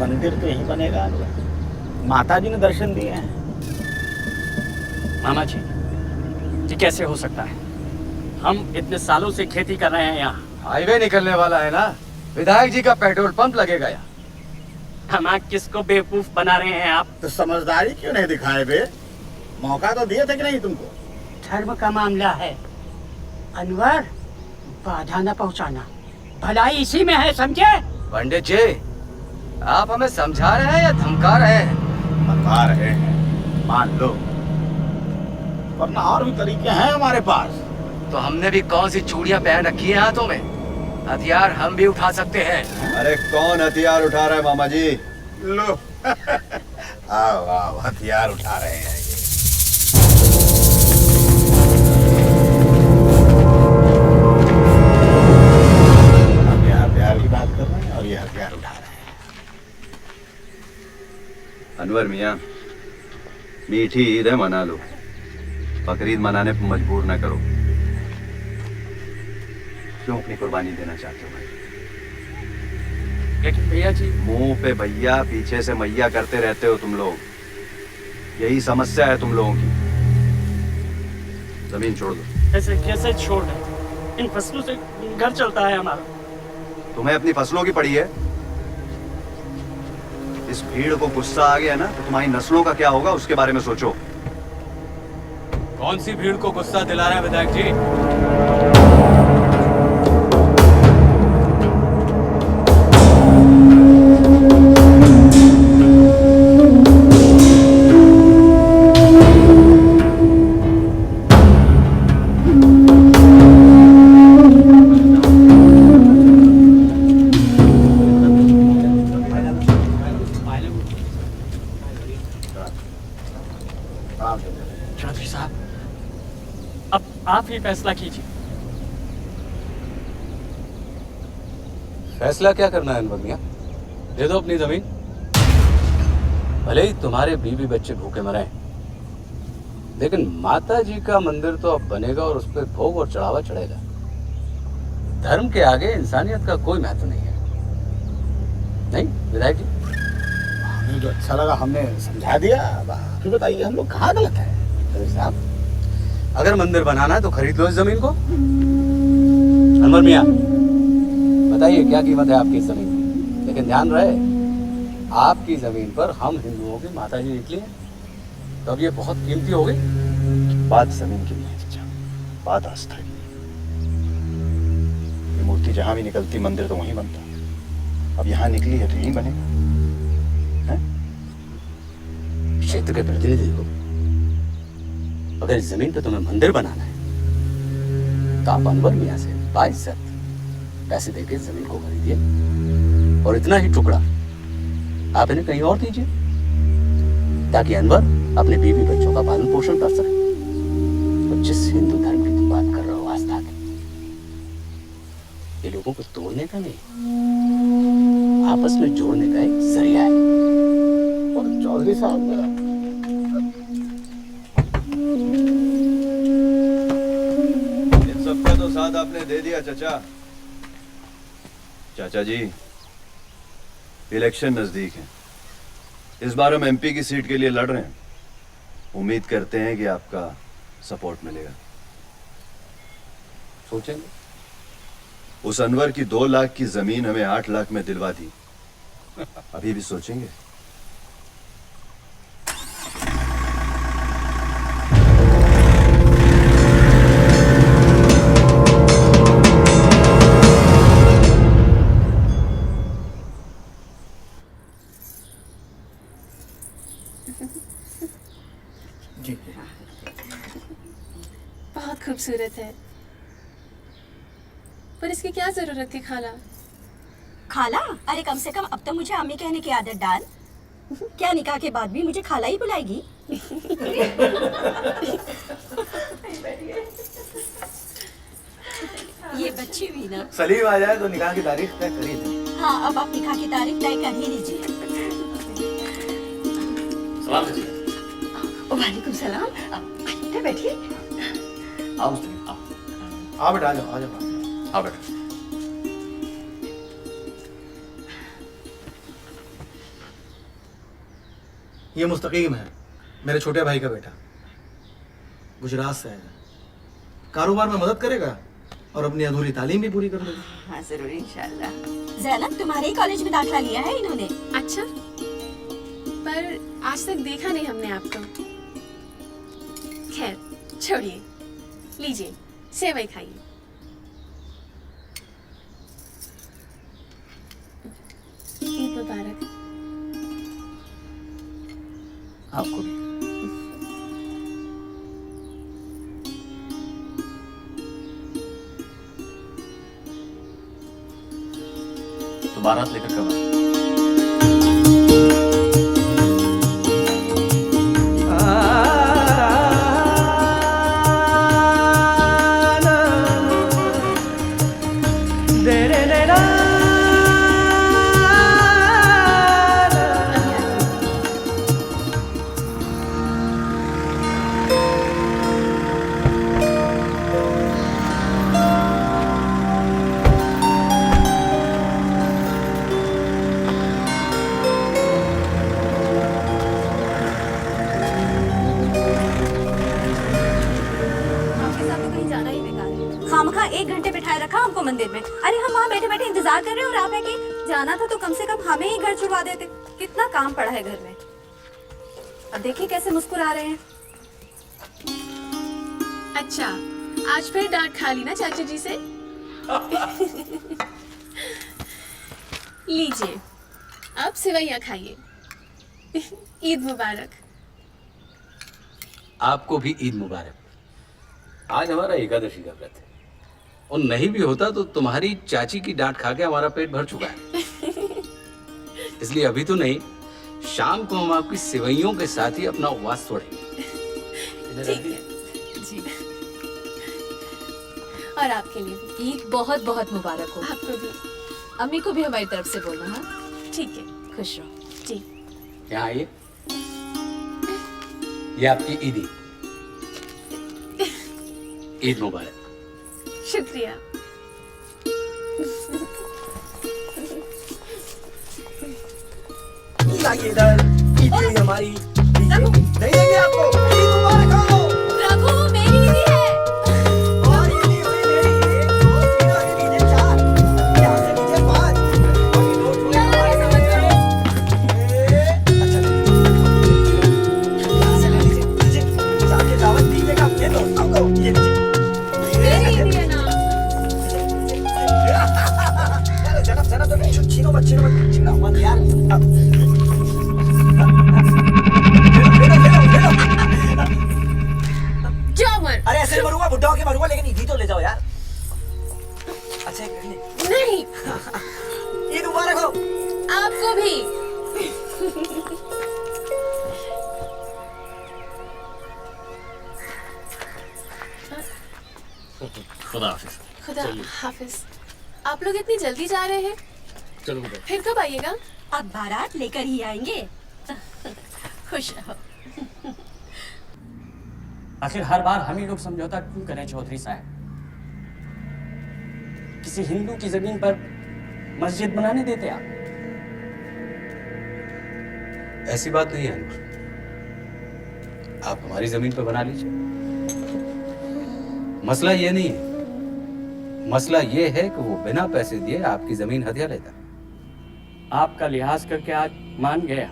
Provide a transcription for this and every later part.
मंदिर तो यहीं बनेगा अनवर। माता जी ने दर्शन दिए हैं। मामा जी, ये कैसे हो सकता है? हम इतने सालों से खेती कर रहे हैं यहाँ। हाईवे निकलने वाला है ना, विधायक जी का पेट्रोल पंप लगेगा यहाँ। हम किसको बेवकूफ बना रहे हैं आप? तो समझदारी क्यों नहीं दिखाए बे? मौका तो दिए थे कि नहीं तुमको? धर्म का मामला है अनवर, बाधा न पहुंचाना, भलाई इसी में है, समझे? पंडित जी, आप हमें समझा रहे हैं या धमका रहे हैं? बता रहे हैं, मान लो, वरना और भी तरीके हैं हमारे पास। तो हमने भी कौन सी चूड़ियां पहन रखी हैं हाथों में? हथियार हम भी उठा सकते हैं। अरे कौन हथियार उठा रहा है मामा जी? लो आओ आओ, हथियार उठा रहे हैं ये। हम यहाँ प्यार की बात कर रहे हैं और ये हथियार उठा रहे हैं। अनवर मियाँ, मीठी ईद है, मना लो। बकरीद मनाने पर मजबूर ना करो। क्यों अपनी कुर्बानी देना चाहते हो भाई? लेकिन भैया जी, मुंह पे भैया पीछे से मैया करते रहते हो तुम लोग। यही समस्या है तुम लोगों की। जमीन छोड़ दो। ऐसे कैसे छोड़ दें? इन फसलों से घर चलता है हमारा। तुम्हें अपनी फसलों की पड़ी है। इस भीड़ को गुस्सा आ गया ना, तो तुम्हारी नस्लों का क्या होगा उसके बारे में सोचो। कौन सी भीड़ को गुस्सा दिला रहा है विधायक जी? चौधरी साहब, अब आप ही फैसला कीजिए। फैसला क्या करना है अनवर मियां? दे दो अपनी जमीन। भले ही तुम्हारे बीवी बच्चे भूखे मरे, लेकिन माता जी का मंदिर तो अब बनेगा और उस पर भोग और चढ़ावा चढ़ेगा। धर्म के आगे इंसानियत का कोई महत्व नहीं है। नहीं विधायक जी? हमें जो अच्छा लगा हमने समझा दिया। फिर बताइए हम लोग कहाँ गलत है चौधरी साहब? अगर मंदिर बनाना है तो खरीद लो इस जमीन को। अनवर मियां, बताइए क्या कीमत है आपकी इस जमीन की? लेकिन ध्यान रहे, आपकी जमीन पर हम हिंदुओं की माता जी निकली है, तो अब ये बहुत कीमती हो गई। बात जमीन की नहीं है चाचा, बात आस्था की। ये मूर्ति जहाँ भी निकलती मंदिर तो वहीं बनता। अब यहाँ निकली है तो यहीं बनेगा। क्षेत्र के प्रतिनिधि हो, अगर इस जमीन पे तुम्हें मंदिर बनाना है तो आप अनवर मियां से बाइज्जत पैसे देके इस जमीन को खरीदिए, और इतना ही टुकड़ा आप इन्हें कहीं और दीजिए, ताकि अनवर अपने बीवी बच्चों का पालन पोषण कर सके। तो जिस हिंदू धर्म की तुम बात कर रहे हो आस्था की, ये लोगों को तोड़ने का नहीं, आपस में जोड़ने का एक जरिया है। और चौधरी साहब, इन सबका तो साथ आपने दे दिया चाचा। चाचा जी, इलेक्शन नजदीक है। इस बार हम एमपी की सीट के लिए लड़ रहे हैं। उम्मीद करते हैं कि आपका सपोर्ट मिलेगा। सोचेंगे। उस अनवर की 2 लाख की जमीन हमें 8 लाख में दिलवा दी। अभी भी सोचेंगे? बहुत खूबसूरत है, पर इसकी क्या जरूरत थी खाला? खाला? अरे कम से कम अब तो मुझे अम्मी कहने की आदत डाल। क्या निकाह के बाद भी मुझे खाला ही बुलाएगी? ये बच्ची भी ना। सलीम आ जाए तो निकाह की तारीख तय कर ही दें। हाँ, अब आप निकाह की तारीख तय कर ही लीजिए। वालेकुम सलाम। बैठिए। आओ सलीम, आओ बेटा, आ जाओ, आ जाओ, आओ बेटा। ये मुस्तकीम है, मेरे छोटे भाई का बेटा, गुजरात से है। कारोबार में मदद करेगा और अपनी अधूरी तालीम भी पूरी कर लेगा। हाँ जरूर इंशाल्लाह। ज़ैनब तुम्हारे ही कॉलेज में दाखिला लिया है इन्होंने? अच्छा, पर आज तक देखा नहीं हमने आपको। खैर छोड़िए, लीजिए सेवई खाइए। ईद मुबारक। आपको भी। तो बारात लेकर कब आए? खामखा 1 घंटे बिठाए रखा हमको मंदिर में। अरे हम वहाँ बैठे बैठे इंतजार कर रहे हैं और आप है कि जाना था तो कम से कम हमें ही घर छुड़वा देते। कितना काम पड़ा है घर में। अब देखिए कैसे मुस्कुरा रहे हैं। अच्छा, आज फिर डांट खा ली ना चाचा जी से? लीजिए, अब सेवैयाँ खाइए। ईद मुबारक। आपको भी ईद मुबारक। आज हमारा एकादशी का व्रत है और नहीं भी होता तो तुम्हारी चाची की डांट खा के हमारा पेट भर चुका है। इसलिए अभी तो नहीं, शाम को हम आपकी सेवइयों के साथ ही अपना उपवास तोड़ेंगे। ठीक है जी। और आपके लिए भी ईद बहुत बहुत मुबारक हो। आपको भी। अम्मी को भी हमारी तरफ से बोलना। हाँ ठीक है, खुश रहो जी। यहाँ आइए, ये आपकी ईदी। ईद मुबारक। शुक्रिया। लाइए इधर, ईदी हमारी नहीं देंगे आपको। ईद मुबारक हो। रघु, मेरी ईदी है। और ईदी हुई मेरी 1 2 3 और ये लीजिए 4, यहाँ से लीजिए 5 और ये 2 हुए हमारे। अच्छा यहाँ से ले लीजिए, जाके दावत दीजिएगा अपने दोस्तों को। ये लीजिए। मेरी ईदी है ना। जनाब तो छीनो मत छीनो मत यार। जाओ मर। अरे ऐसे मरूंगा, बुड्ढा होके मरूंगा, लेकिन ईदी तो ले जाओ यार। अच्छा नहीं, ईद मुबारक हो। आपको भी। खुदा हाफिज। खुदा हाफिज। आप लोग इतनी जल्दी जा रहे हैं? चलो बेटा। फिर कब आइएगा? अब बारात लेकर ही आएंगे। खुश रहो। आखिर हर बार हम ही लोग समझौता क्यों करें चौधरी साहब? किसी हिंदू की जमीन पर मस्जिद बनाने देते आप? ऐसी बात नहीं है अनवर, आप हमारी जमीन पर बना लीजिए। मसला ये नहीं है, मसला ये है कि वो बिना पैसे दिए आपकी जमीन हथिया लेता। आपका लिहाज करके आज मान गया,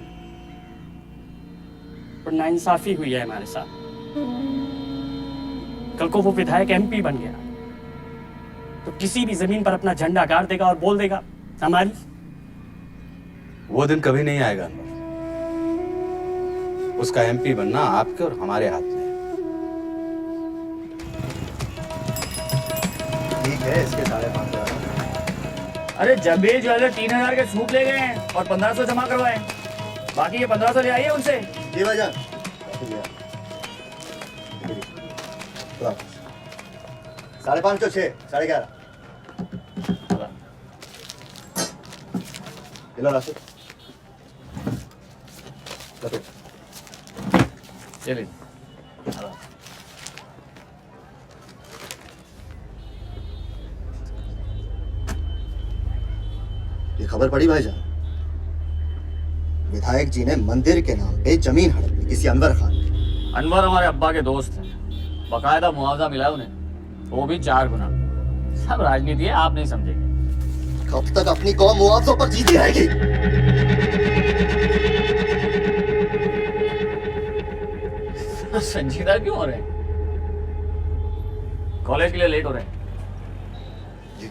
पर नाइंसाफी हुई है हमारे साथ। कल को वो विधायक एमपी बन गया तो किसी भी जमीन पर अपना झंडा गाड़ देगा और बोल देगा हमारी। वो दिन कभी नहीं आएगा अनवर, उसका एमपी बनना आपके और हमारे हाथ में है। ठीक है, इसके 5,500। अरे जबे ज्वेलर 3,000 के सूट ले गए हैं और 1,500 जमा करवाए, बाकी ये 1,500 ले आइए उनसे। जी भाईजान। 550, 6, 11.5। लो राशिद। चलिए। ये खबर पड़ी भाईजान? विधायक जी ने मंदिर के नाम पे जमीन हड़प ली किसी अनवर खान ने। अनवर हमारे अब्बा के दोस्त हैं, बकायदा मुआवजा मिला उन्हें, वो भी 4 गुना। सब राजनीति है, आप नहीं समझेंगे। कब तक अपनी कौम मुआवजों पर जीती रहेगी? संजीदा क्यों हो रहे हैं? कॉलेज के लिए लेट हो रहे हैं। जी।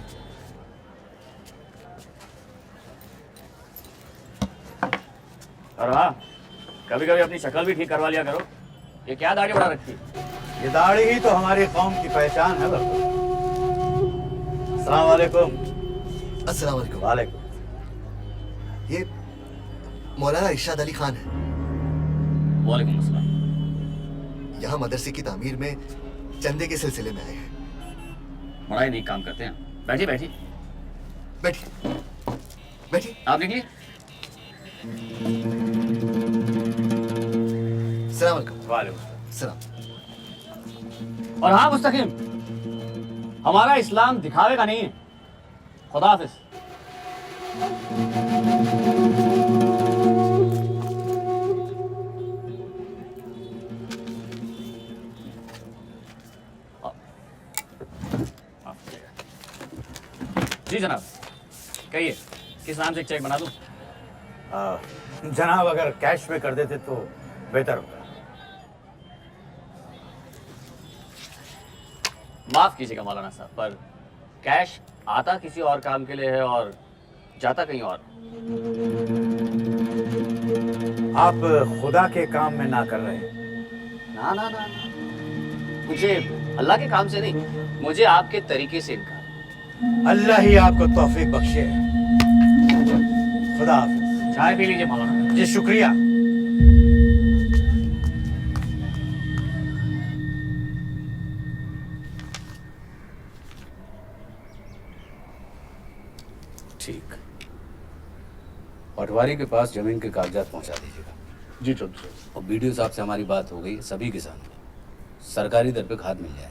और हाँ, कभी कभी अपनी शक्ल भी ठीक करवा लिया करो। ये क्या दाढ़ी बढ़ा रखी है? ये दाढ़ी ही तो हमारी कौम की पहचान है। अस्सलाम वालेकुम। अस्सलाम वालेकुम। वालेकुम। ये मौलाना इरशाद अली खान है। वालेकुम अस्सलाम। यहाँ मदरसे की तामीर में चंदे के सिलसिले में आए हैं। बड़ा ही नेक काम करते हैं। बैठिए बैठिए बैठिए बैठिए। आप निकलिए। अस्सलाम वालेकुम। वालेकुम सलाम। और हाँ मुस्तकीम, हमारा इस्लाम दिखावे का नहीं है। खुदा हाफिज। जी जनाब, कहिए किस नाम से एक चेक बना दूं? जनाब अगर कैश में कर देते तो बेहतर होता। माफ कीजिएगा मौलाना साहब, पर कैश आता किसी और काम के लिए है और जाता कहीं और। आप खुदा के काम में ना कर रहे। ना ना ना, मुझे अल्लाह के काम से नहीं, मुझे आपके तरीके से इनकार। अल्लाह ही आपको तौफीक बख्शे। खुदा हाफिज। चाय पी लीजिए मौलाना। जी शुक्रिया। ठीक, पटवारी के पास जमीन के कागजात पहुंचा दीजिएगा। जी चौधरी साहब। और बीडीओ साहब से हमारी बात हो गई, सभी किसानों को सरकारी दर पे खाद मिल जाए।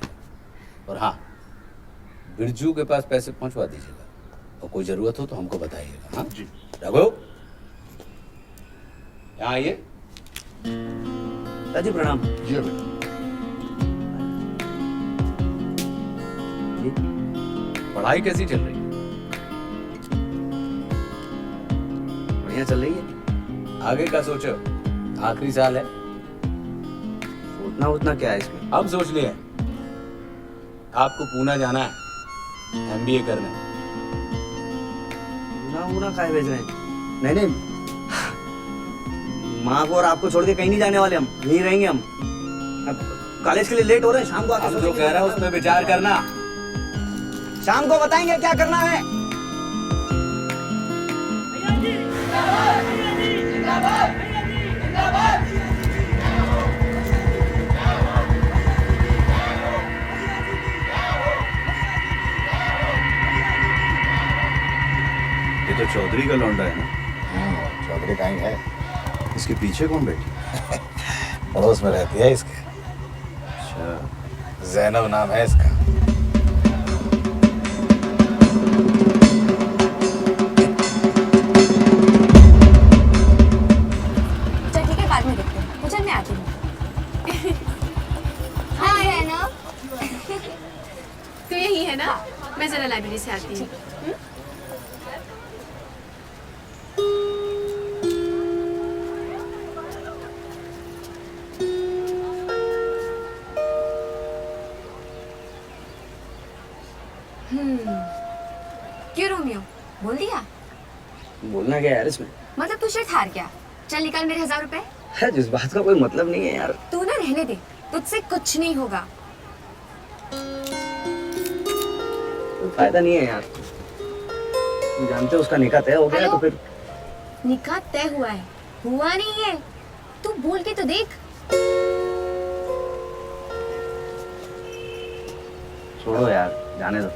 और हाँ, बिरजू के पास पैसे पहुंचवा दीजिएगा, और कोई जरूरत हो तो हमको बताइएगा। हाँ जी। रघु, यहाँ आइए। जी प्रणाम। जी बेटा। पढ़ाई कैसी चल रही है? बढ़िया चल रही है। आगे का सोचो, आखिरी साल है। उतना उतना क्या है इसमें? अब सोच लिया, आपको पूना जाना है एमबीए करने। पूना खाए भेज रहे हैं? नहीं नहीं, माँ को और आपको छोड़ के कहीं नहीं जाने वाले, हम यहीं रहेंगे। हम अब कॉलेज के लिए लेट हो रहे हैं, शाम को आके हम जो कह रहा है उसमें विचार करना। शाम को बताएंगे क्या करना है। ये तो चौधरी का लौंडा है ना? चौधरी का ही है। इसके पीछे कौन बैठी? पड़ोस में रहती है इसके। अच्छा, जैनब नाम है इसका। चल ठीक है, बाद में देखते हैं। चल मैं आती हूँ। हाय जैनब। तू यही है ना? मैं जरा लाइब्रेरी से आती हूँ। क्यों रोमियो, बोल दिया? बोलना क्या यार इसमें? मतलब तू शर्त हार गया। चल निकाल मेरे 1000 रुपए। है, जिस बात का कोई मतलब नहीं है यार। तू ना रहने दे, तुझसे कुछ नहीं होगा। कोई फायदा नहीं है यार। तुम जानते हो उसका निकाह तय हो गया है, तो फिर निकाह तय हुआ है? हुआ नहीं है, तू बोल के तो देख। छोड़ो यार, जाने दो।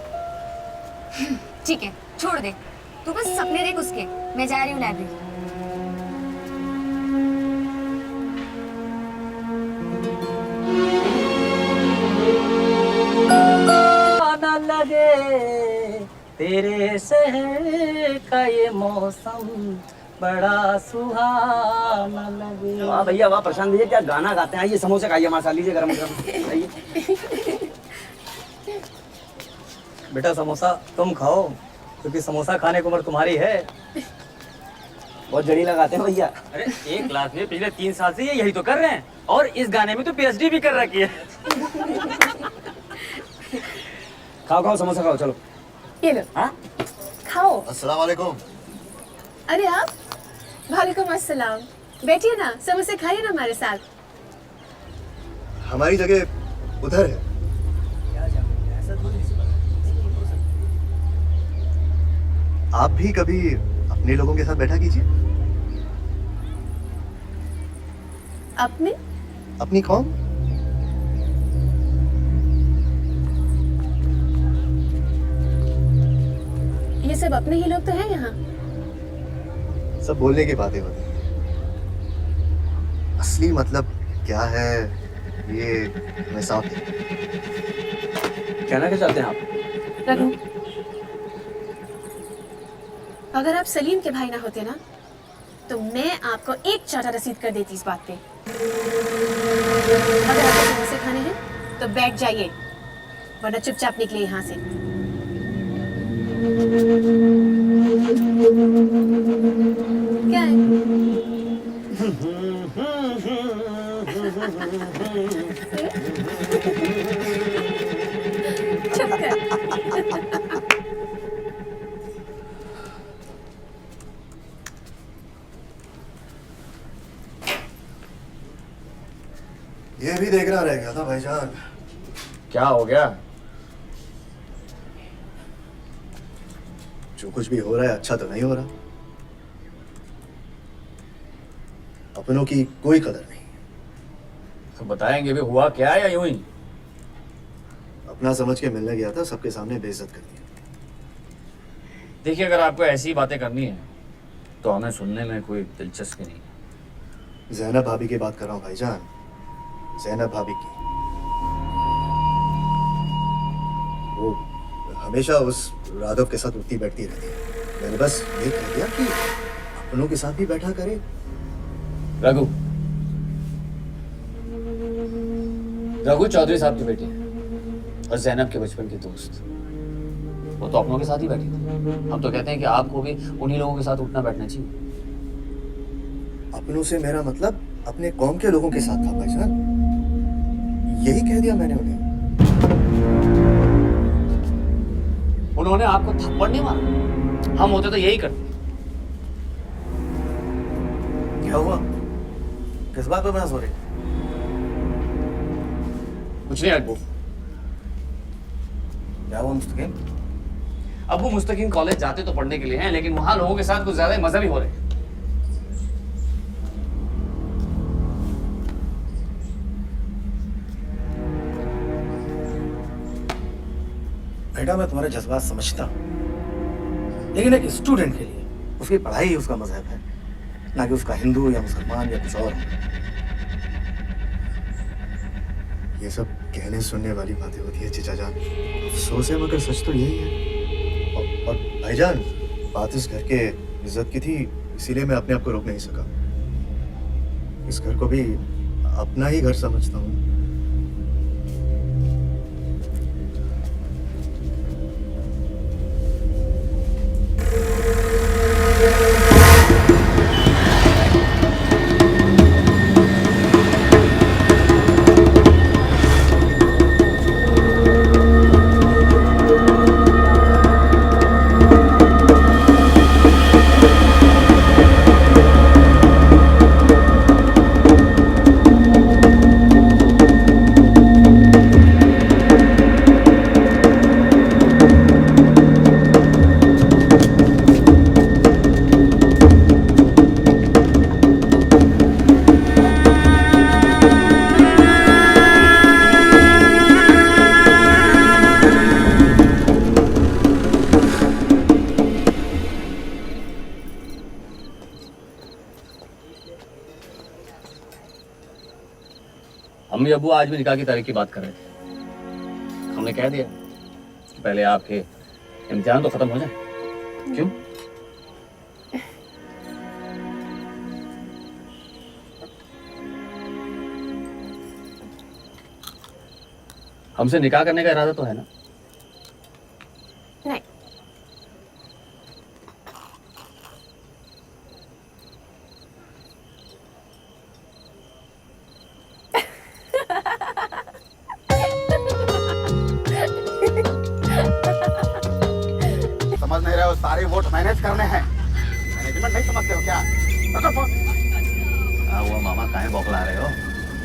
ठीक है, छोड़ दे। तू बस सपने देख उसके। मैं जा रही हूँ लाइब्रेरी। न लगे तेरे शहर का ये मौसम, बड़ा सुहाना लगे। वाह भैया वाह, प्रशांत भैया क्या गाना गाते हैं। आइए समोसे खाइए हमारे साथ, लीजिए गरम गरम। आइए बेटा समोसा तुम खाओ, क्योंकि समोसा खाने की उम्र तुम्हारी है। बहुत जड़ी लगाते हैं भैया। अरे एक क्लास में पिछले 3 साल से ये यही तो कर रहे हैं, और इस गाने में तो पीएचडी भी कर रखी है। खाओ खाओ समोसा खाओ, चलो। ये लो हाँ खाओ। अस्सलाम वालेकुम। अरे आप, वालेकुम अस्सलाम। बैठिए ना, समोसे खाइए ना हमारे साथ। हमारी जगह उधर है। आप भी कभी अपने लोगों के साथ बैठा कीजिए। अपने अपनी कौम? ये सब अपने ही लोग तो हैं यहाँ। सब बोलने की बातें होती हैं, असली मतलब क्या है ये मैं साफ नहीं। कहना क्या चाहते हैं आप? रघु, अगर आप सलीम के भाई ना होते ना, तो मैं आपको एक चाटा रसीद कर देती इस बात पे। अगर आपको समोसे खाने हैं तो बैठ जाइए, वरना चुपचाप निकले यहाँ से। क्या है? चुप कर। ये भी देखना रह गया था भाईजान। क्या हो गया? जो कुछ भी हो रहा है अच्छा तो नहीं हो रहा। अपनों की कोई कदर नहीं। तो बताएंगे भी हुआ क्या है या यूं ही? अपना समझ के मिलने गया था, सबके सामने बेइज्जत कर दिया। देखिए अगर आपको ऐसी बातें करनी है तो हमें सुनने में कोई दिलचस्पी नहीं है। ज़ैनब भाभी की बात कर रहा हूँ भाईजान, ज़ैनब भाभी की। वो हमेशा उस राघव के साथ उठती बैठती रहती है। मैंने बस ये कह दिया कि अपनों के साथ भी बैठा करे। रघु चौधरी साहब की बेटी है और ज़ैनब के बचपन की दोस्त। वो तो अपनों के साथ ही बैठी थी। हम तो कहते हैं कि आपको भी उन्हीं लोगों के साथ उठना बैठना चाहिए। अपनों से मेरा मतलब अपने कौम के लोगों के साथ था भाईजान, यही कह दिया मैंने उन्हें। उन्होंने आपको थप्पड़ नहीं मारा, हम होते तो यही करते। क्या हुआ? किस बात पे बहस हो रही? कुछ नहीं अब्बू। क्या हुआ मुस्तकिम? अब्बू मुस्तकीम कॉलेज जाते तो पढ़ने के लिए हैं, लेकिन वहां लोगों के साथ कुछ ज्यादा मजहबी हो रहे हैं। बेटा मैं तुम्हारे जज्बात समझता हूँ, लेकिन एक स्टूडेंट के लिए उसकी पढ़ाई उसका मजहब है, ना कि उसका हिंदू या मुसलमान या कुछ और। ये सब कहने सुनने वाली बातें होती है चचा जान, अफसोस है मगर सच तो यही है। और भाईजान बात इस घर के इज्जत की थी, इसीलिए मैं अपने आप को रोक नहीं सका। इस घर को भी अपना ही घर समझता हूँ। अम्मी अब्बू आज भी निकाह की तारीख की बात कर रहे थे। हमने कह दिया कि पहले आपके इम्तिहान तो खत्म हो जाए। क्यों? हमसे निकाह करने का इरादा तो है ना? नहीं। समझ नहीं रहे हो, सारे वोट मैनेज करने हैं। मैनेजमेंट नहीं समझते हो क्या? क्या हुआ मामा, काहे बौखला रहे हो?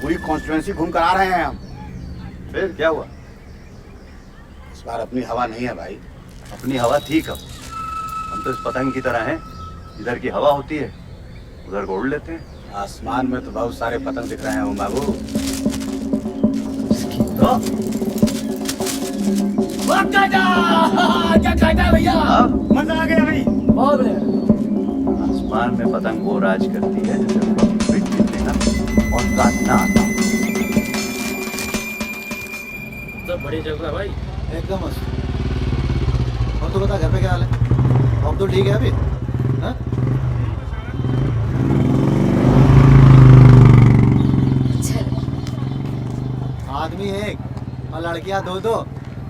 पूरी कॉन्स्टिट्यूएंसी घूम कर आ रहे हैं हम। फिर क्या हुआ? इस बार अपनी हवा नहीं है भाई। अपनी हवा थी कब? हम तो इस पतंग की तरह हैं, इधर की हवा होती है उधर को उड़ लेते हैं। आसमान में तो बहुत सारे पतंग दिख रहे हैं ओम बाबू। भैया मजा आ गया भाई। बहुत बढ़िया। आसमान में पतंग वो राज करती है जैसे पीट लेना और काटना आता। सब बड़ी जगह है भाई। एकदम मस्त। और तो बता, घर पे क्या हाल है? अब तो ठीक है अभी? हाँ? आदमी एक और लड़कियां दो दो।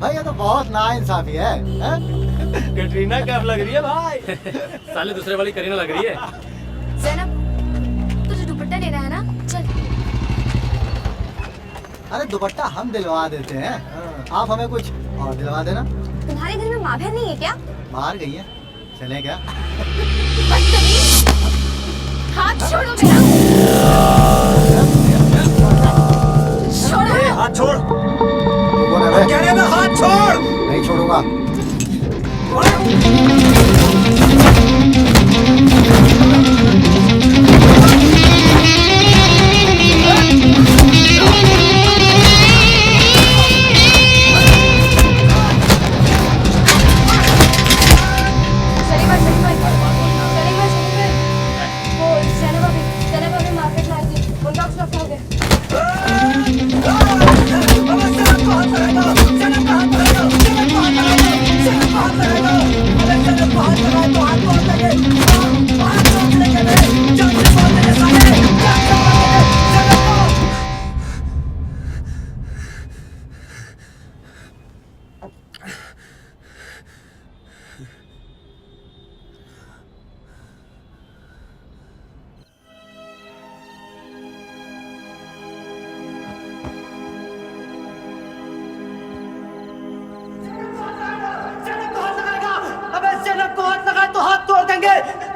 भाई ये तो बहुत नाइंसाफी है। कटरीना कब लग रही है भाई? साले दूसरे वाली करीना लग रही है। ज़ैनब, तुझे दुपट्टा लेना है ना? चल। अरे दुपट्टा हम दिलवा देते हैं, आप हमें कुछ और दिलवा देना। तुम्हारे घर में माँ बहन नहीं है क्या? बाहर गई है, चले क्या? बदतमीज! हाथ छोड़ो मेरा! छोड़ो! हाथ छोड़। कौन है? कह रहे मैं हाथ छोड़। नहीं छोड़ूंगा।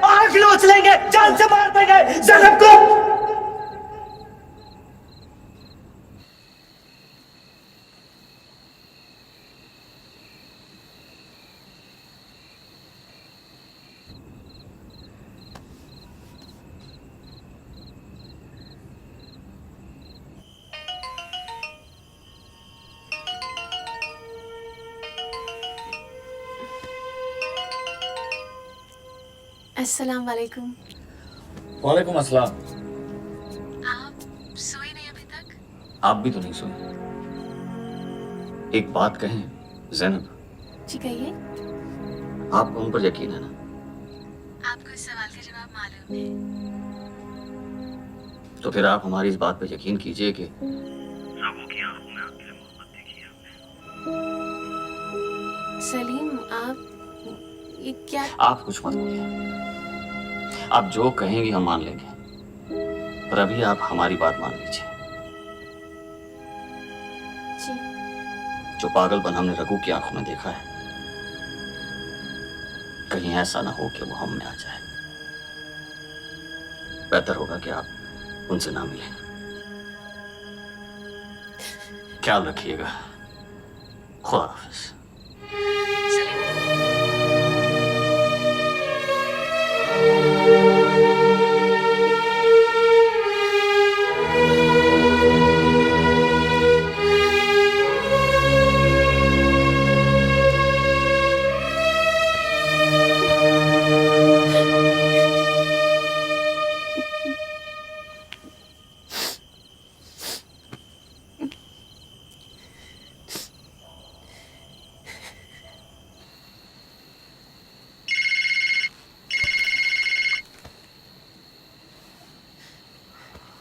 आग नोच लेंगे, जान से मार देंगे ज़ैनब को। अस्सलाम वालेकुम। वालेकुम अस्सलाम। आप सोए नहीं अभी तक? आप भी तो नहीं सोए। एक बात कहें ज़ैनब, जी कहिए। आपको उन पर यकीन है ना? आपको इस सवाल का जवाब मालूम है। तो फिर आप हमारी इस बात पे यकीन कीजिए कि सलीम, आप ये क्या? आप कुछ मत बोलिए। आप जो कहेंगी हम मान लेंगे, पर अभी आप हमारी बात मान लीजिए। जी। जो पागलपन हमने रघु की आंखों में देखा है, कहीं ऐसा ना हो कि वो हम में आ जाए। बेहतर होगा कि आप उनसे ना मिलें। ख्याल रखिएगा। खुदा हाफिज।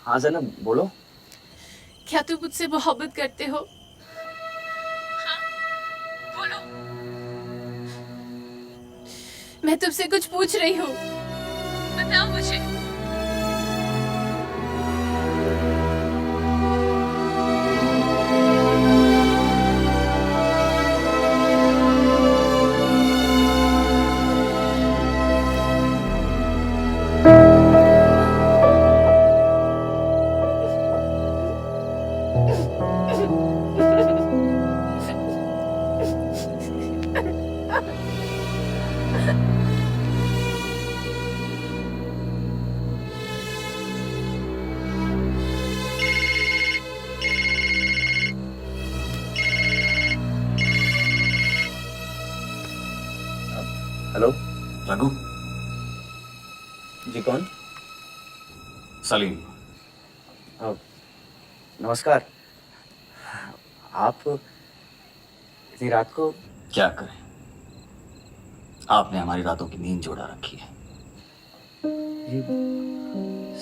हाँ ज़ैनब बोलो। क्या तुम मुझसे मोहब्बत करते हो? मैं तुमसे कुछ पूछ रही हूँ, बताओ मुझे। हेलो रघु, जी, कौन? सलीम। नमस्कार। आप इतनी रात को? क्या करें, आपने हमारी रातों की नींद जोड़ा रखी है। ये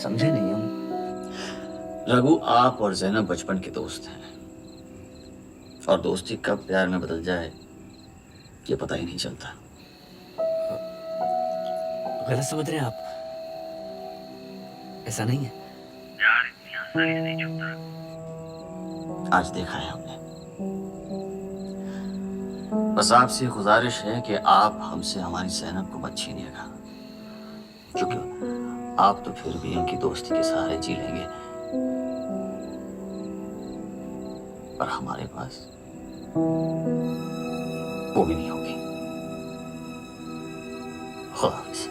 समझे नहीं हम। रघु, आप और जैनब बचपन के दोस्त हैं, और दोस्ती कब प्यार में बदल जाए ये पता ही नहीं चलता। गलत समझ रहे हैं आप, ऐसा नहीं है। प्यार इतनी आसानी से नहीं छूटता, आज देखा है हमने। बस आपसे गुजारिश है कि आप हमसे हमारी ज़ैनब को मत छीनिएगा, क्योंकि आप तो फिर भी उनकी दोस्ती के सहारे जी लेंगे, पर हमारे पास वो भी नहीं होगी। खुदा हाफिज़।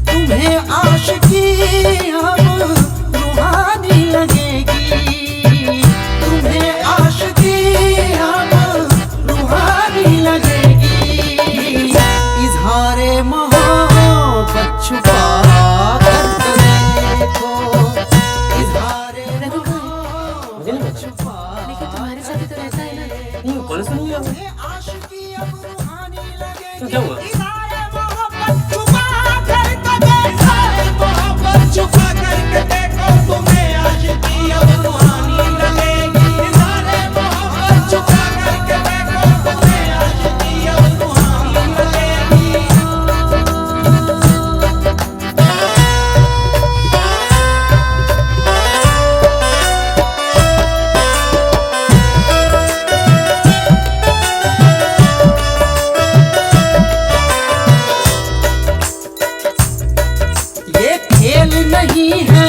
तुम्हें आशिकी अब रूहानी लगेगी, तुम्हें आशिकी अब रूहानी लगेगी। इज़हारे मोहब्बत छुपा कर देखो, इज़हारे मोहब्बत छुपा। लेकिन तुम्हारे साथ ही तो रहता है ना। नहीं, कॉल सुन लिया। तुम्हें आशिकी अब रूहानी लगेगी। तो क्या हुआ? इज़हारे मोहब्बत छुपा कर देखो, मोहब्बत छुपा करके देखो, तुम्हें आशिकी अब रूहानी लगेगी। इज़हारे मोहब्बत छुपा करके देखो, तुम्हें आशिकी अब रूहानी लगेगी। ये खेल नहीं है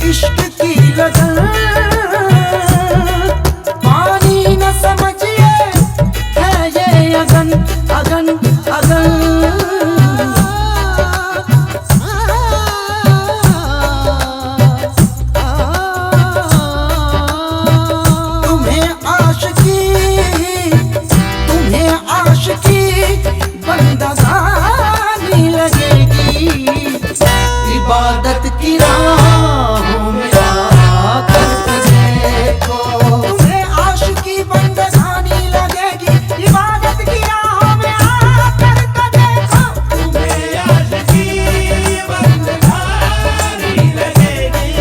इश्क की लगन, पानी न समझिए है ये अगन अगन अगन। तुम्हें आशिकी बंदगानी लगेगी। इबादत की राहों में आकर देखो, तुम्हें आशिकी बंदगानी लगेगी। इबादत की राहों में आकर देखो, तुम्हें आशिकी बंदगानी लगेगी।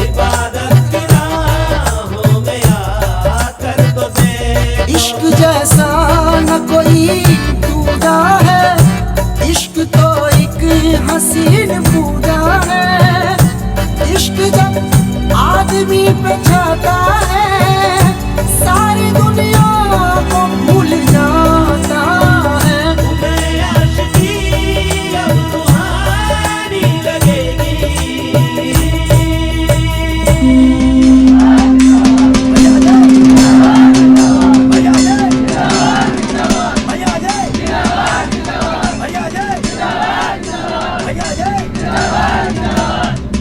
इबादत की राहों में आकर देखो। इश्क जैसा न कोई दूजा है, इश्क तो एक हसीन पूजा है। इश्क जब आदमी पे छाता है, सारी दुनिया को भूल जाता है। तुम्हें आशिकी अब रूहानी लगेगी।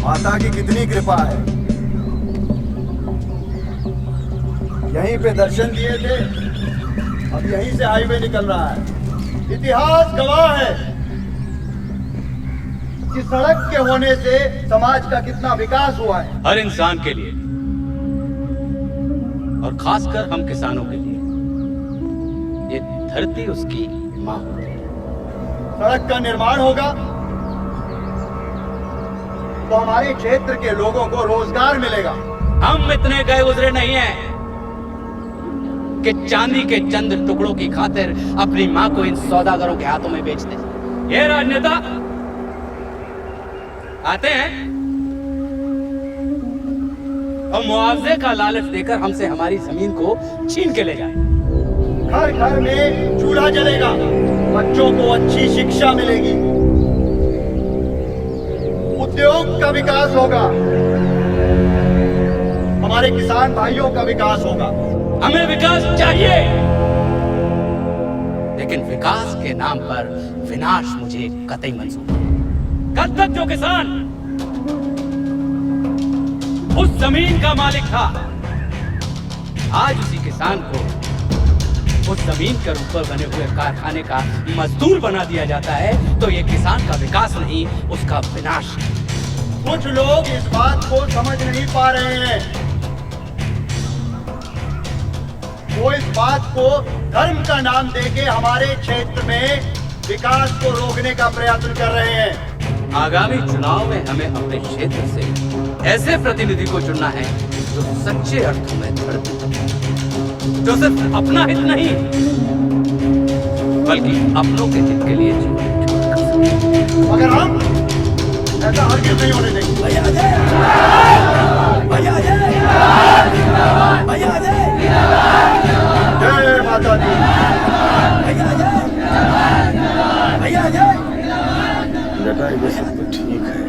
माता की कितनी कृपा है, यहीं पे दर्शन दिए थे, अब यहीं से हाईवे निकल रहा है। इतिहास गवाह है कि सड़क के होने से समाज का कितना विकास हुआ है। हर इंसान के लिए और खासकर हम किसानों के लिए ये धरती उसकी मां होती है। सड़क का निर्माण होगा तो हमारे क्षेत्र के लोगों को रोजगार मिलेगा। हम इतने गए गुजरे नहीं हैं कि चांदी के चंद टुकड़ों की खातिर अपनी मां को इन सौदागरों के हाथों में बेच दे। ये राजनेता आते हैं और मुआवजे का लालच देकर हमसे हमारी जमीन को छीन के ले जाए। घर घर में चूल्हा जलेगा, बच्चों को अच्छी शिक्षा मिलेगी, उद्योग का विकास होगा, हमारे किसान भाइयों का विकास होगा। हमें विकास चाहिए, लेकिन विकास के नाम पर विनाश मुझे कतई मंजूर नहीं। कल तक जो किसान उस जमीन का मालिक था, आज उसी किसान को उस जमीन के ऊपर बने हुए कारखाने का मजदूर बना दिया जाता है, तो ये किसान का विकास नहीं, उसका विनाश। कुछ लोग इस बात को समझ नहीं पा रहे हैं। वो इस बात को धर्म का नाम देके हमारे क्षेत्र में विकास को रोकने का प्रयत्न कर रहे हैं। आगामी चुनाव में हमें अपने क्षेत्र से ऐसे प्रतिनिधि को चुनना है जो सच्चे अर्थों में धर्म, जो सिर्फ अपना हित नहीं बल्कि अपनों के हित के लिए जीवन। मगर हम ऐसा हरगिज़ नहीं होने देंगे। जय माता दी। बेटा ये सब तो ठीक है,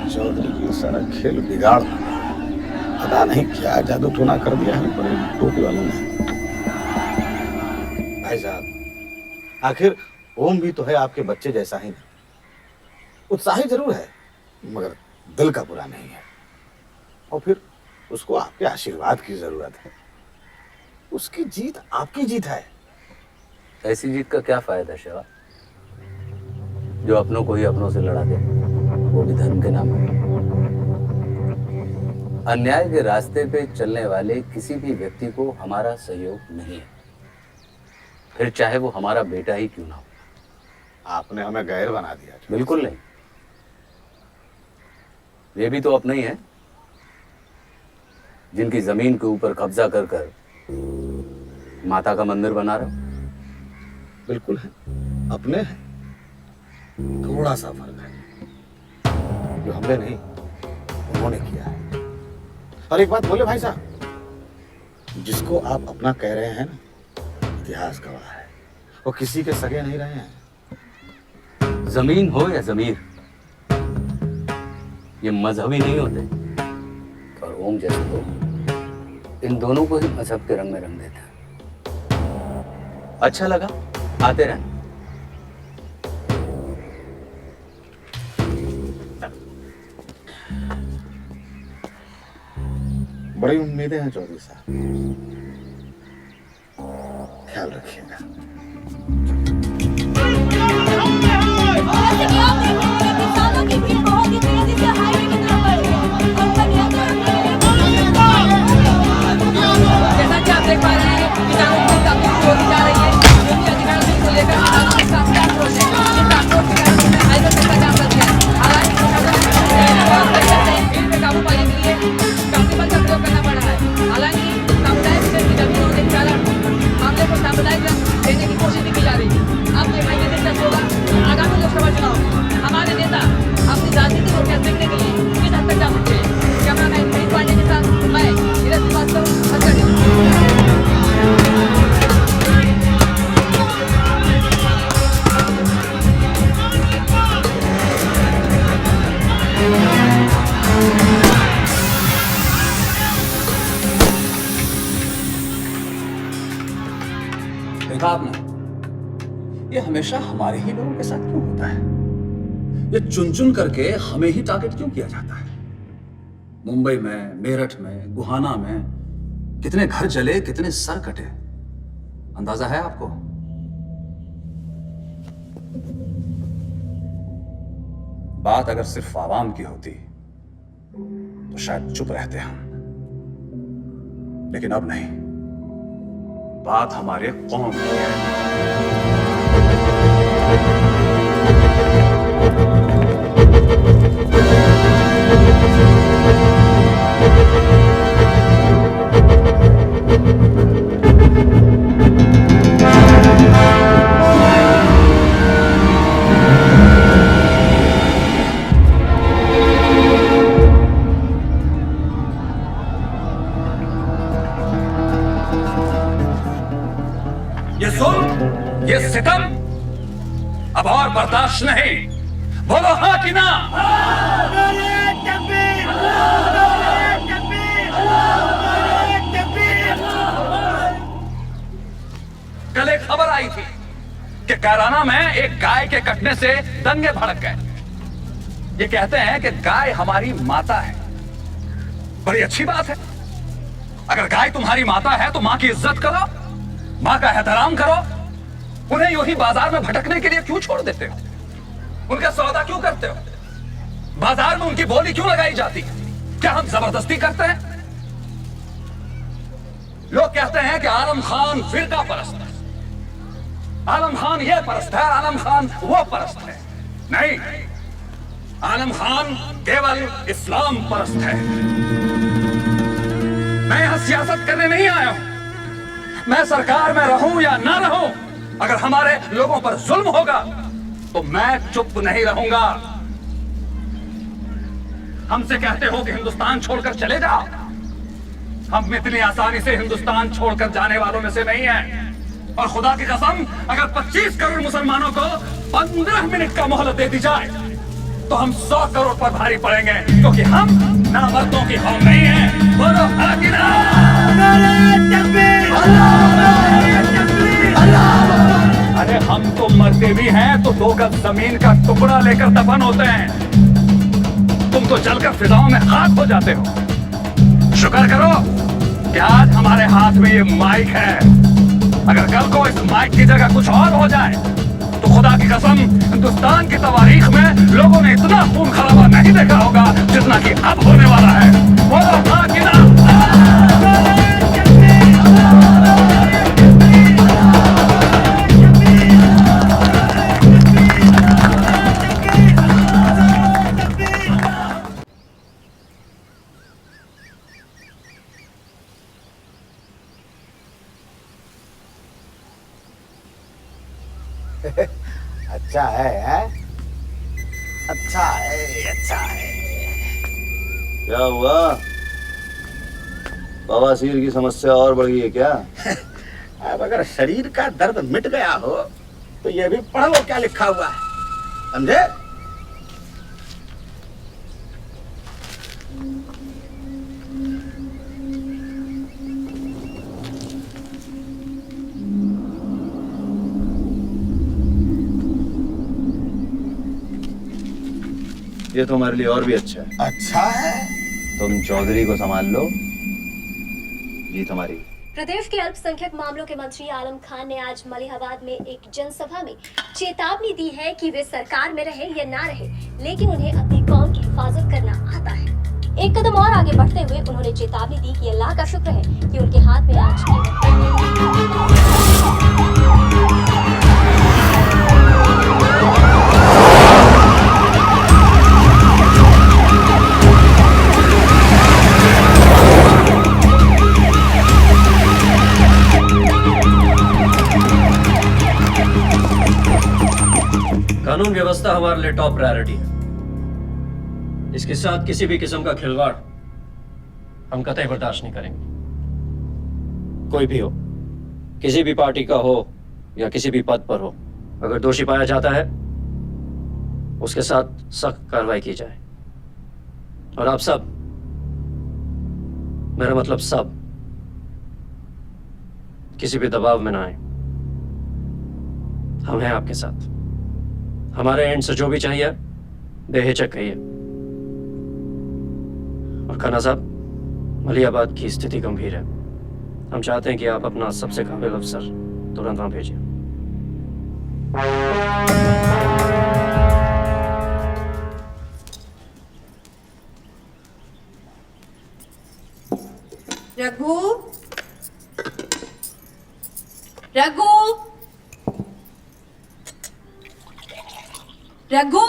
चौधरी की सारा खेल बिगाड़ पता नहीं क्या जादू टोना कर दिया है पर टोपी वालों ने। भाई साहब, आखिर ओम भी तो है आपके बच्चे जैसा ही, उत्साही जरूर है मगर दिल का बुरा नहीं है, और फिर उसको आपके आशीर्वाद की जरूरत है। उसकी जीत आपकी जीत है। ऐसी जीत का क्या फायदा शिवा, जो अपनों को ही अपनों से लड़ा दे, वो भी धर्म के नाम पर। अन्याय के रास्ते पे चलने वाले किसी भी व्यक्ति को हमारा सहयोग नहीं है, फिर चाहे वो हमारा बेटा ही क्यों ना हो। आपने हमें गैर बना दिया। बिल्कुल नहीं, ये भी तो अपने ही है, जिनकी जमीन के ऊपर कब्जा कर कर माता का मंदिर बना रहे हो। बिल्कुल है, अपने हैं, थोड़ा सा फर्क है, जो हमने नहीं उन्होंने किया है। और एक बात बोले भाई साहब, जिसको आप अपना कह रहे हैं ना, इतिहास गवाह है, वो किसी के सगे नहीं रहे हैं। जमीन हो या जमीर, ये मजहबी नहीं होते, और ओम जैसे तो इन दोनों को ही मजहब के रंग में रंग देता है। अच्छा लगा, आते रहना। बड़ी उम्मीदें हैं चौधरी साहब, ख्याल रखिएगा। किसानों की भीड़ बहुत ही तेजी से हाईवे की तरफ बढ़ रही है और जैसा कि आप देख पा रहे हैं, किसानों की काफी होती जा रही है, क्योंकि अधिकारियों को लेकर किसानों के साथ आक्रोश है। इस आक्रोश के कारण हाईवे तक का जाम लग गया है। हालांकि भीड़ पे काबू पाने के लिए काफी बल का प्रयोग करना पड़ रहा है। हालांकि सामुदायिक क्षेत्र की जमीन होने के कारण मामले को सामुदायिक रंग देने की कोशिश भी की जा रही है। अब देखने दिलचस्प होगा आगामी लोकसभा चुनाव हमारे नेता अपनी राजनीति को क्या देखने के लिए किस हद तक जा सकते हैं। कैमरामैन प्रीत पांडे के साथ मैं नीरज श्रीवास्तव। देखा आपने, ये हमेशा हमारे ही लोगों के साथ क्यों होता है? ये चुन चुन करके हमें ही टारगेट क्यों किया जाता है? मुंबई में, मेरठ में, गुहाना में कितने घर जले, कितने सर कटे, अंदाजा है आपको? बात अगर सिर्फ आवाम की होती तो शायद चुप रहते हम, लेकिन अब नहीं, बात हमारे कौम की है। ये जुल्म, ये सितम अब और बर्दाश्त नहीं। बोलो हाँ कि ना? कल एक खबर आई थी कि कैराना में एक गाय के कटने से दंगे भड़क गए। ये कहते हैं कि गाय हमारी माता है। बड़ी अच्छी बात है। अगर गाय तुम्हारी माता है तो मां की इज्जत करो, मां का एहतराम करो। उन्हें यूं ही बाजार में भटकने के लिए क्यों छोड़ देते हो? उनका सौदा क्यों करते हो? बाजार में उनकी बोली क्यों लगाई जाती है? क्या हम जबरदस्ती करते हैं? लोग कहते हैं कि आलम खान फिरका परस्त है, आलम खान ये परस्त है, आलम खान वो परस्त है। नहीं, आलम खान केवल इस्लाम परस्त है। मैं यहां सियासत करने नहीं आया हूं। मैं सरकार में रहूं या ना रहूं, अगर हमारे लोगों पर जुल्म होगा तो मैं चुप नहीं रहूंगा। हमसे कहते हो कि हिंदुस्तान छोड़कर चले जाओ। हम इतनी आसानी से हिंदुस्तान छोड़कर जाने वालों में से नहीं हैं। और खुदा की कसम, अगर 25 करोड़ मुसलमानों को 15 मिनट का मोहलत दे दी जाए तो हम 100 करोड़ पर भारी पड़ेंगे, क्योंकि हम नामर्दों की कौम नहीं है। बोलो हाँ कि ना? अरे हम तो मरते भी हैं तो 2 गज जमीन का टुकड़ा लेकर दफन होते हैं। तुम तो जलकर फिजाओं में खाक हो जाते हो। शुक्र करो कि आज हमारे हाथ में ये माइक है। अगर कल को इस माइक की जगह कुछ और हो जाए तो खुदा की कसम, हिंदुस्तान की तवारीख में लोगों ने इतना खून खराबा नहीं देखा होगा जितना कि अब होने वाला है। बोलो हाँ कि ना? अच्छा है? अच्छा है, अच्छा है। क्या हुआ? बवासीर की समस्या और बढ़ गई है क्या? अब अगर शरीर का दर्द मिट गया हो तो ये भी पढ़ लो क्या लिखा हुआ है, समझे? ये तो हमारे लिए और भी अच्छा है। अच्छा है? तुम चौधरी को संभाल लो, जीत हमारी। प्रदेश के अल्पसंख्यक मामलों के मंत्री आलम खान ने आज मलिहाबाद में एक जनसभा में चेतावनी दी है कि वे सरकार में रहे या ना रहे, लेकिन उन्हें अपनी कौम की हिफाजत करना आता है। एक कदम और आगे बढ़ते हुए उन्होंने चेतावनी दी कि अल्लाह का शुक्र है कि उनके हाथ में आज कानून व्यवस्था हमारे लिए टॉप प्रायोरिटी है। इसके साथ किसी भी किस्म का खिलवाड़ हम कतई बर्दाश्त नहीं करेंगे। कोई भी हो, किसी भी पार्टी का हो या किसी भी पद पर हो, अगर दोषी पाया जाता है उसके साथ सख्त कार्रवाई की जाए। और आप सब, मेरा मतलब सब, किसी भी दबाव में ना आए। हम हैं आपके साथ। हमारे एंड से जो भी चाहिए बेहिचक कहिए। और खाना साहब, मलिहाबाद की स्थिति गंभीर है। हम चाहते हैं कि आप अपना सबसे काबिल अफसर तुरंत वहां भेजिए। रघु, रघु, रघु,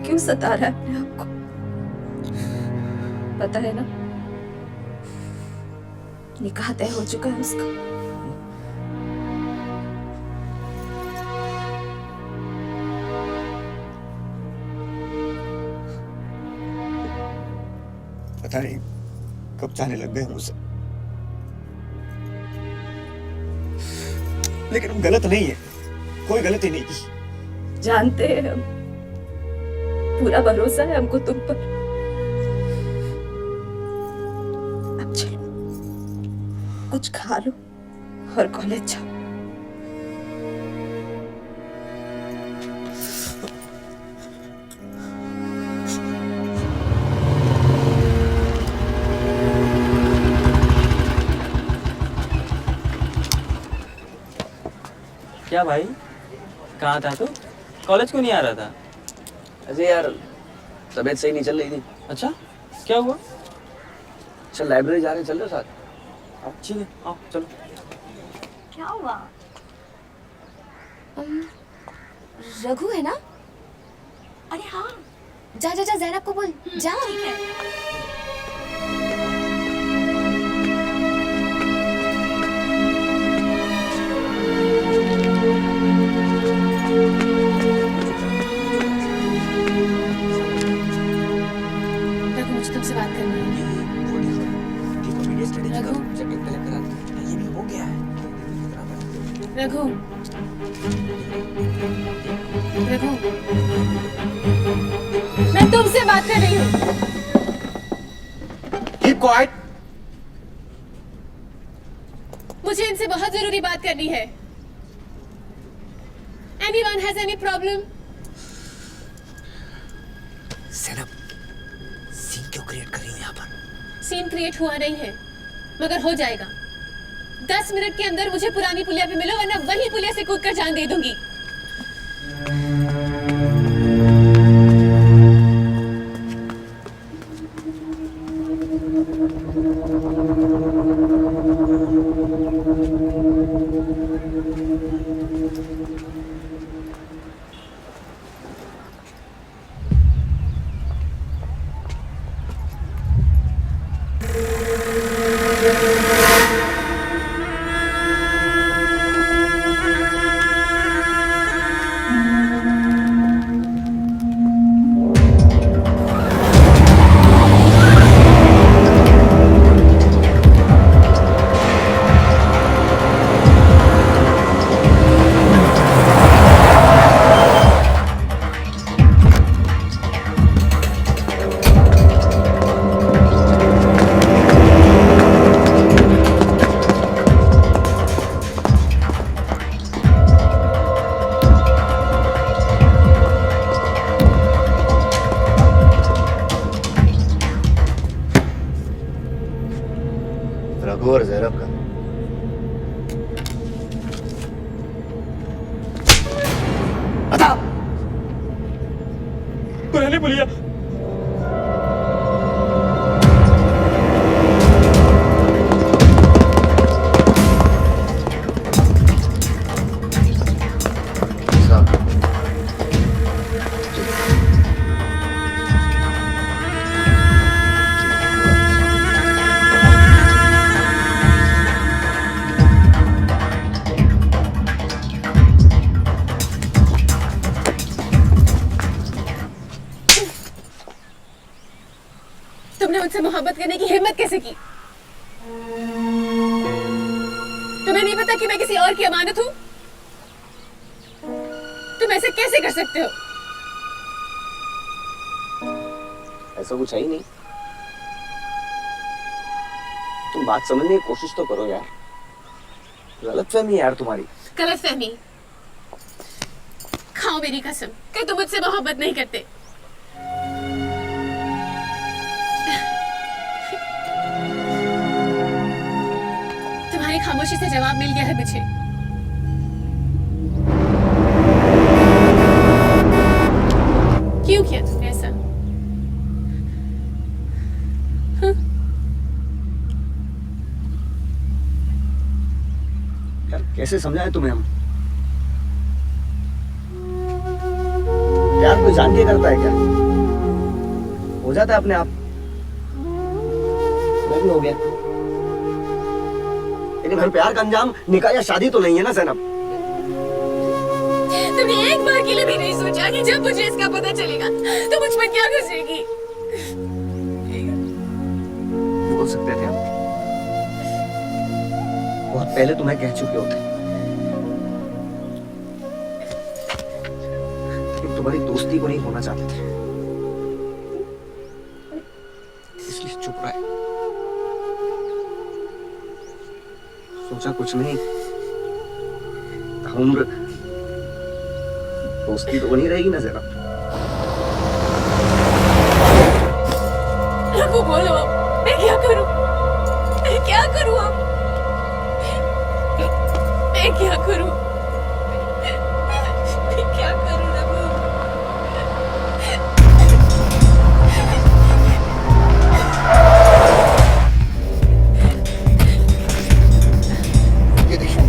क्यों सता रहा है अपने आप को? पता है ना, निकाह तय हो चुका है उसका। पता नहीं कब जाने लग गए मुझसे, लेकिन हम गलत नहीं है, कोई गलती नहीं की। जानते हैं हम, पूरा भरोसा है हमको तुम पर। अब चलो कुछ खा लो और कॉलेज जाओ। क्या भाई, कहाँ था तू? कॉलेज क्यों नहीं आ रहा था? अजय यार, तबीयत सही नहीं चल रही थी। अच्छा, क्या हुआ? चल लाइब्रेरी जा रहे, चल रहे साथ। अब ठीक है, आओ चलो। क्या हुआ? रघु है ना? अरे हाँ, जा जा जा, ज़ैनब को बोल, जा। ठीक है। रघु, मुझे तुमसे बात करनी है। रघु, ये भी हो गया है। रघु, रघु, मैं तुमसे बात कर रही हूँ। Keep quiet. मुझे इनसे बहुत जरूरी बात करनी है। Anyone has any problem? Zainab, scene क्यों क्रिएट कर रही हो यहाँ पर? सीन क्रिएट हुआ नहीं है, मगर हो जाएगा। 10 मिनट के अंदर मुझे पुरानी पुलिया पे मिलो, वरना वही पुलिया से कूदकर जान दे दूंगी। रघु और ज़ैनब का बता, पुरानी पुलिया। तुमने मुझसे मोहब्बत करने की हिम्मत कैसे की? तुम्हें नहीं पता कि मैं किसी और की अमानत हूं? तुम ऐसे कैसे कर सकते हो? ऐसा कुछ है ही नहीं। तुम बात समझने की कोशिश तो करो यार, गलतफहमी है यार तुम्हारी। गलतफहमी? खाओ मेरी कसम कि तुम मुझसे मोहब्बत नहीं करते। तुम्हारी खामोशी से जवाब मिल गया है मुझे। क्यों किया तुमने ऐसा? यार कैसे समझाएं तुम्हें हम? प्यार कोई जान के करता है क्या? हो जाता है अपने आप। मैं भी हो गया, लेकिन हर प्यार का अंजाम निकाह या शादी तो नहीं है ना जैनब। तुमने एक बार के लिए भी नहीं सोचा कि जब मुझे इसका पता चलेगा तो मुझ पर क्या गुजरेगी? बोल सकते थे हम, बहुत पहले तुम्हें कह चुके होते, लेकिन तुम्हारी दोस्ती को नहीं होना चाहते थे, इसलिए चुप रहे। सोचा कुछ नहीं, उम्र दोस्ती तो बनी रहेगी ना जरा। रघु बोलो, मैं क्या करूं? मैं क्या करूं अब? मैं क्या करूं? मैं क्या करूं रघु? ये देखिए,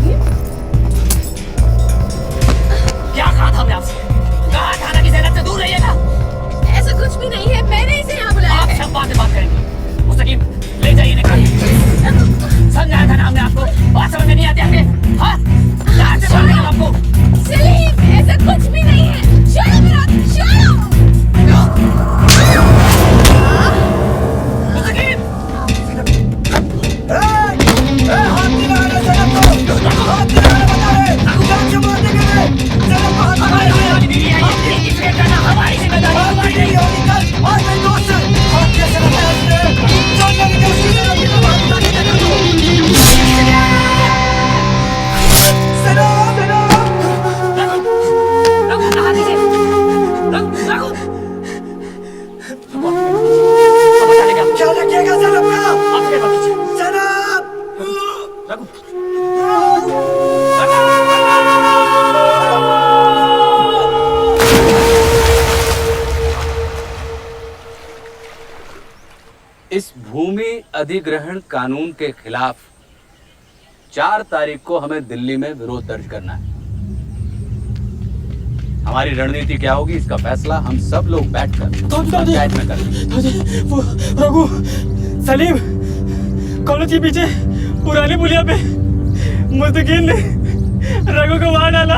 क्या कहा था मैं आपसे? कहा था ना कि जैनब से दूर रहिएगा। ऐसा कुछ भी नहीं है, मैंने इसे यहाँ बुलाया आप है। सब बातें बात करेंगे। मुस्तकीम ले जाइए निकाल। समझाया था ना हमने आपको, बात समझ में नहीं आती आपके? हाँ? कहाँ से बात करें आपको? सलीम, ऐसा कुछ भी नहीं है। छोड़ो मेरा, छोड़ो। मुस्तकीम! हमारी जिम्मेदारी हमारी नहीं। ख्याल रखिएगा जनाब इस भूमि अधिग्रहण कानून के खिलाफ 4 तारीख को हमें दिल्ली में विरोध दर्ज करना है। हमारी रणनीति क्या होगी, इसका फैसला हम सब लोग बैठकर पंचायत में करेंगे। रघु, सलीम, कॉलेज के पीछे पुरानी पुलिया पे मुस्तकीम ने रघु को मार डाला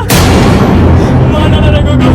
रघु को।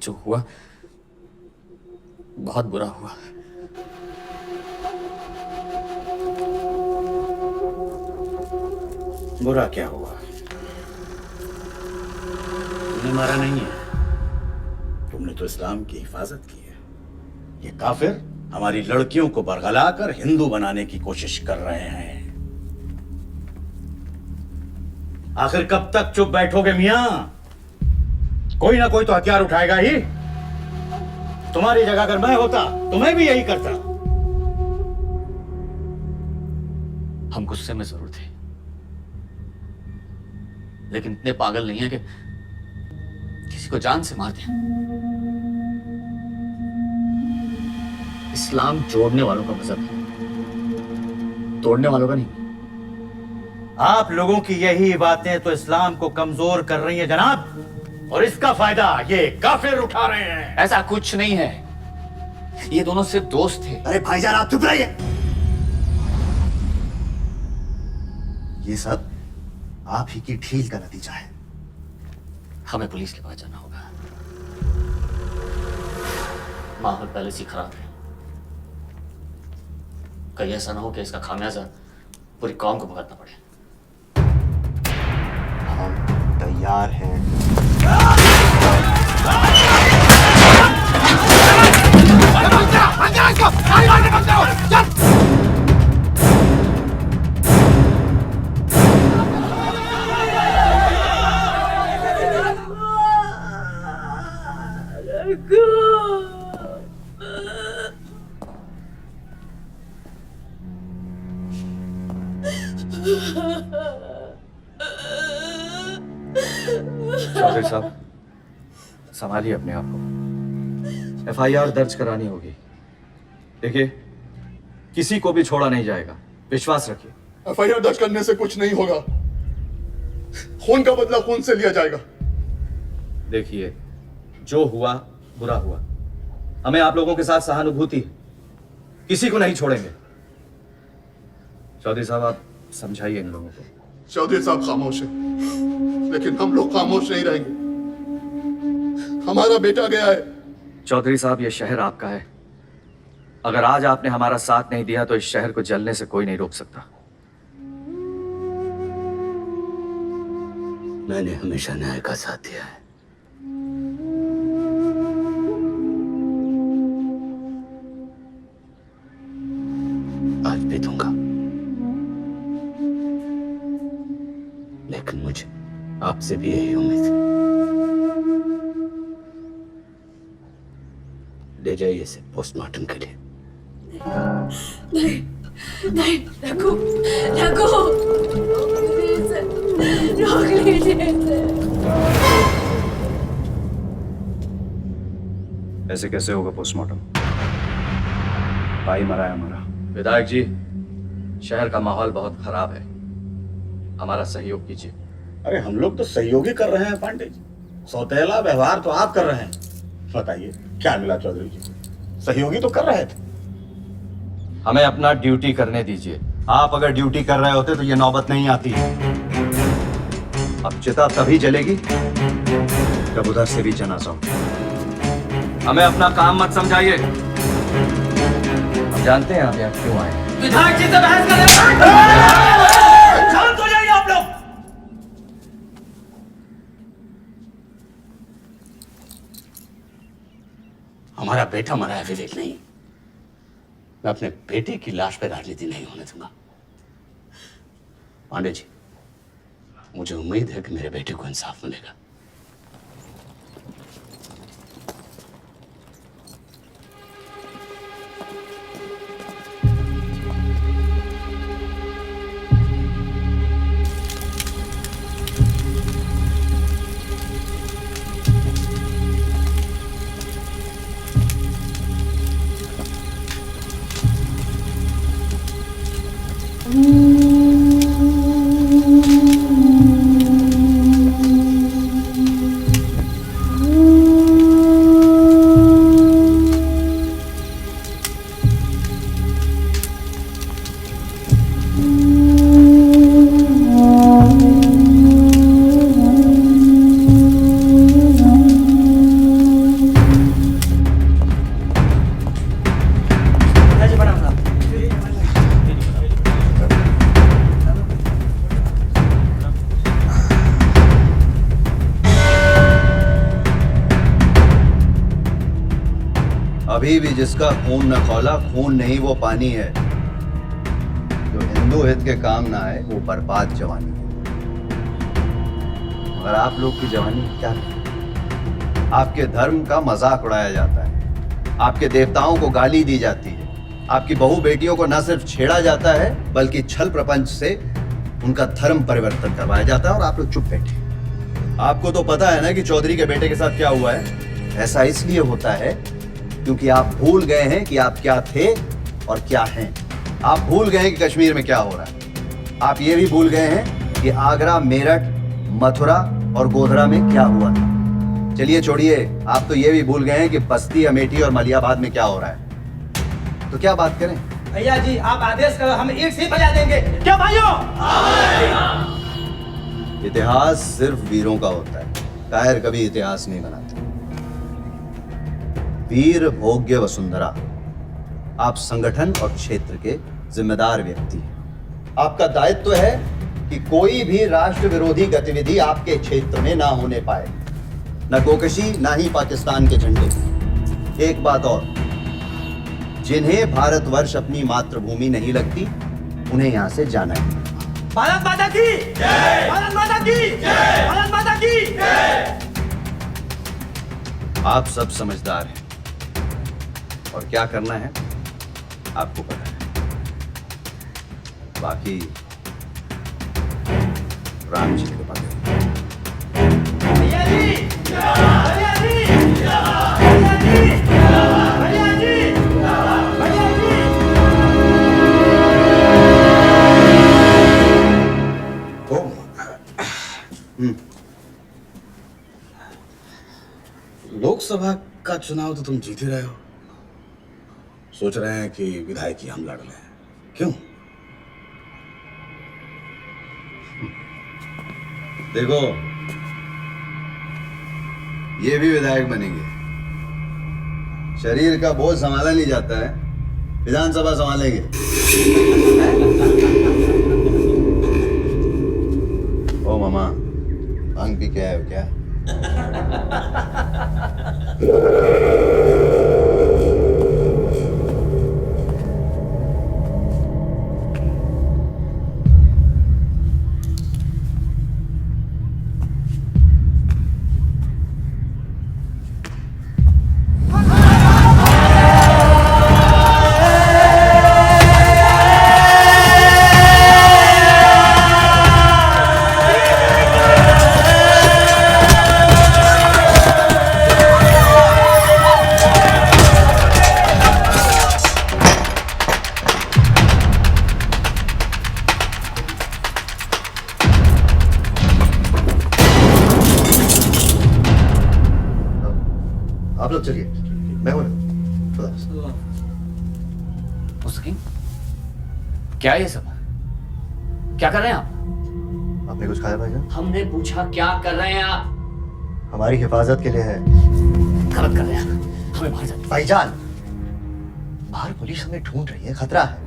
जो हुआ बहुत बुरा हुआ। बुरा क्या हुआ? तुमने मारा नहीं है, तुमने तो इस्लाम की हिफाजत की है। ये काफिर हमारी लड़कियों को बरगला कर हिंदू बनाने की कोशिश कर रहे हैं। आखिर कब तक चुप बैठोगे मियां? कोई ना कोई तो हथियार उठाएगा ही। तुम्हारी जगह अगर मैं होता तो मैं भी यही करता। हम गुस्से में जरूर थे, लेकिन इतने पागल नहीं है कि किसी को जान से मार दें। इस्लाम जोड़ने वालों का मजहब है, तोड़ने वालों का नहीं। आप लोगों की यही बातें तो इस्लाम को कमजोर कर रही है जनाब, और इसका फायदा ये काफिर उठा रहे हैं। ऐसा कुछ नहीं है, ये दोनों सिर्फ दोस्त थे। अरे भाईजान आप चुप रहिए। ये सब आप ही की ढील का नतीजा है। हमें पुलिस के पास जाना होगा। माहौल पहले से खराब है, कहीं ऐसा ना हो कि इसका खामियाजा पूरी कौम को भुगतना पड़े। हम तैयार हैं। चौधरी साहब, संभालिए अपने आप को। एफआईआर दर्ज करानी होगी। देखिए, किसी को भी छोड़ा नहीं जाएगा, विश्वास रखिए। एफआईआर दर्ज करने से कुछ नहीं होगा। खून का बदला खून से लिया जाएगा। देखिए, जो हुआ बुरा हुआ, हमें आप लोगों के साथ सहानुभूति है, किसी को नहीं छोड़ेंगे। चौधरी साहब, आप समझाइए इन लोगों को। चौधरी साहब खामोश है, लेकिन हम लोग खामोश नहीं रहेंगे। हमारा बेटा गया है। चौधरी साहब, ये शहर आपका है। अगर आज आपने हमारा साथ नहीं दिया तो इस शहर को जलने से कोई नहीं रोक सकता। मैंने हमेशा न्याय का साथ दिया है। आज भी दूंगा, लेकिन मुझे आपसे भी यही उम्मीद है। ले जाइए इसे पोस्टमार्टम के लिए। नहीं नहीं, रघु रघु, रोक लीजिए इसे। ऐसे कैसे होगा पोस्टमार्टम? भाई मरा है हमारा। विधायक जी, शहर का माहौल बहुत खराब है, हमारा सहयोग कीजिए। अरे हम लोग तो सहयोगी कर रहे हैं पांडे जी, सौतेला व्यवहार तो आप कर रहे हैं। बताइए क्या मिला चौधरी जी? सहयोगी तो कर रहे थे। हमें अपना ड्यूटी करने दीजिए। आप अगर ड्यूटी कर रहे होते तो ये नौबत नहीं आती। अब चिता तभी जलेगी जब उधर से भी जनाजा हो। हमें अपना काम मत समझाइए। हम जानते हैं आप यहाँ क्यों आए। विधायक जी से बहस कर रहे हैं। शांत हो जाइए आप लोग। हमारा बेटा मरा है विवेक नहीं। मैं अपने बेटे की लाश पे राजनीति नहीं होने दूंगा। पांडे जी, मुझे उम्मीद है कि मेरे बेटे को इंसाफ मिलेगा। कभी भी जिसका खून न खौला, खून नहीं वो पानी है। जो हिंदू हित के काम ना आए वो बर्बाद जवानी है। और आप लोग की जवानी क्या है? आपके धर्म का मजाक उड़ाया जाता है, आपके देवताओं को गाली दी जाती है, आपकी बहू बेटियों को न सिर्फ छेड़ा जाता है बल्कि छल प्रपंच से उनका धर्म परिवर्तन करवाया जाता है और आप लोग चुप बैठे। आपको तो पता है ना कि चौधरी के बेटे के साथ क्या हुआ है। ऐसा इसलिए होता है क्योंकि आप भूल गए हैं कि आप क्या थे और क्या हैं। आप भूल गए हैं कि कश्मीर में क्या हो रहा है। आप ये भी भूल गए हैं कि आगरा, मेरठ, मथुरा और गोधरा में क्या हुआ था। चलिए छोड़िए, आप तो ये भी भूल गए हैं कि बस्ती, अमेठी और मलियाबाद में क्या हो रहा है। तो क्या बात करें? भैया जी आप आदेश करो, हम ईंट से बजा देंगे। क्या भाइयों? इतिहास सिर्फ वीरों का होता है, कायर कभी इतिहास नहीं बनाते। वीर भोग्य वसुंधरा, आप संगठन और क्षेत्र के जिम्मेदार व्यक्ति हैं। आपका दायित्व है कि कोई भी राष्ट्र विरोधी गतिविधि आपके क्षेत्र में ना होने पाए, न गोकशी ना ही पाकिस्तान के झंडे। एक बात और, जिन्हें भारतवर्ष अपनी मातृभूमि नहीं लगती उन्हें यहां से जाना है। भारत माता की जय! भारत माता की जय! भारत माता की जय! आप सब समझदार हैं और क्या करना है आपको पता है। बाकी राम जी के पास भैया जी! भैया जी! भैया जी! भैया जी! भैया जी! लोकसभा का चुनाव तो तुम जीत ही रहे हो। सोच रहे हैं कि विधायकी हम लड़ लें, क्यों? देखो, ये भी विधायक बनेंगे। शरीर का बोझ संभाला नहीं जाता है, विधानसभा संभालेंगे। ओ मामा, भांग पी के आए हो क्या? आप लोग चलिए, मैं हूं ना। मुस्तकीम, क्या ये सब? क्या कर रहे हैं आप? आपने कुछ खाया भाईजान? हमने पूछा क्या कर रहे हैं आप? हमारी हिफाजत के लिए है। गलत कर रहे हैं, हमें बाहर जाना। भाईजान, बाहर पुलिस हमें ढूंढ रही है, खतरा है।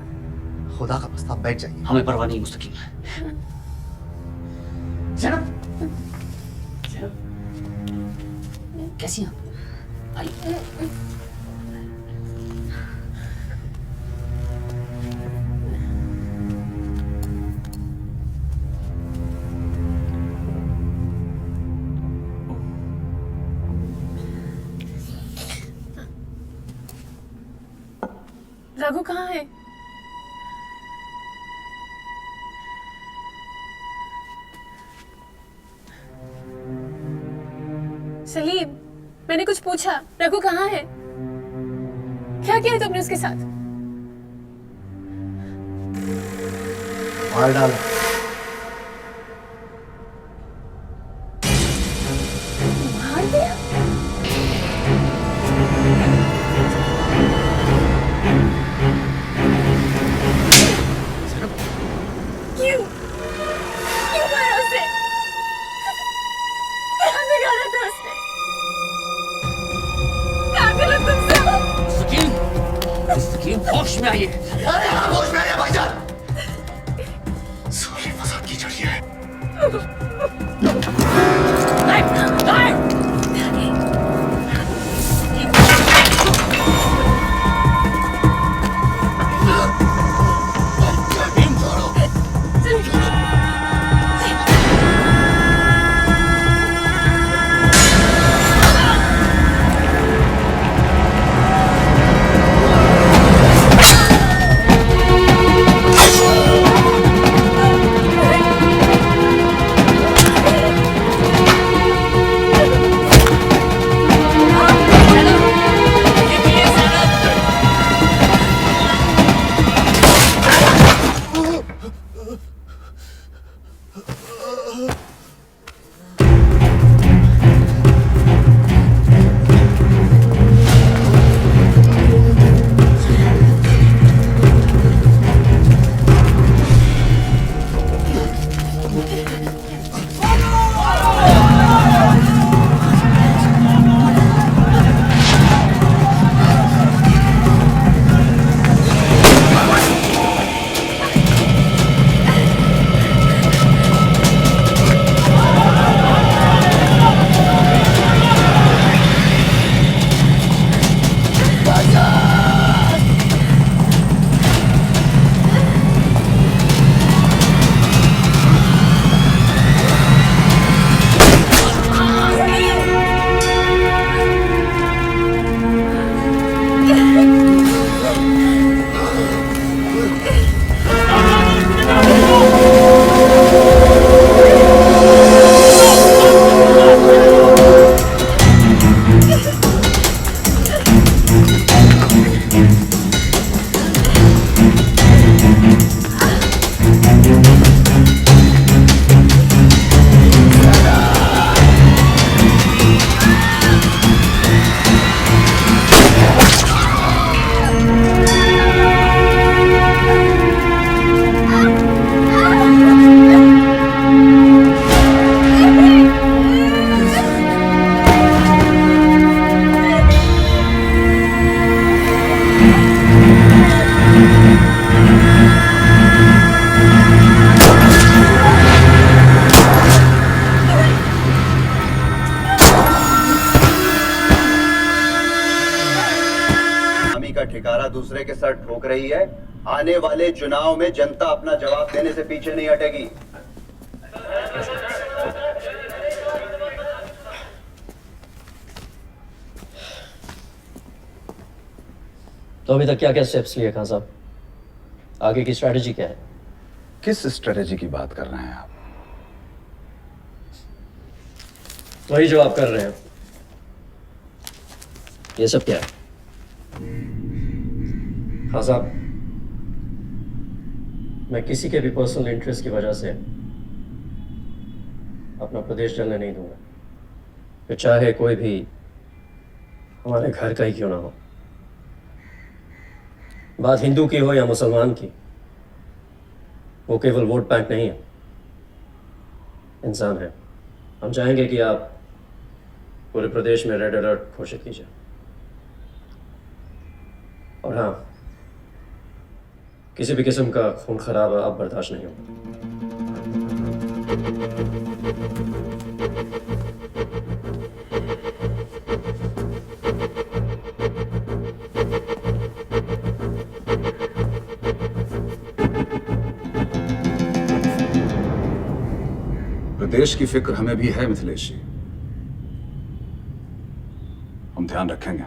खुदा का बस्ता, बैठ जाइए। हमें परवाह नहीं मुस्तकीम। जनाब, कैसी हैं आप? रघु कहाँ है? सलीम, मैंने कुछ पूछा, रघु कहाँ है? क्या किया तुमने उसके साथ? मार डाला। मार दिया? क्यों? क्यों मारा उसे? क्या बिगाड़ा था उसने? पागल हो तुम सब? मुस्तकीम, होश में आइए। अरे हाँ, होश में आइए भाईजान। सारी फसाद की जड़ी है। नहीं, नहीं। का ठिकारा दूसरे के सर ठोक रही है। आने वाले चुनाव में जनता अपना जवाब देने से पीछे नहीं हटेगी। तो अभी तक क्या क्या स्टेप्स लिए खान साहब? आगे की स्ट्रेटजी क्या है? किस स्ट्रेटजी की बात कर रहे हैं आप? वही जो आप कर रहे हैं। ये सब क्या है? हाँ साहब, मैं किसी के भी पर्सनल इंटरेस्ट की वजह से अपना प्रदेश जलने नहीं दूंगा, फिर चाहे कोई भी हमारे घर का ही क्यों ना हो। बात हिंदू की हो या मुसलमान की, वो केवल वोट बैंक नहीं है, इंसान है। हम चाहेंगे कि आप पूरे प्रदेश में रेड अलर्ट घोषित कीजिए। और हाँ, किसी भी किस्म का खून खराब अब बर्दाश्त नहीं होगा। प्रदेश की फिक्र हमें भी है मिथिलेश जी, हम ध्यान रखेंगे।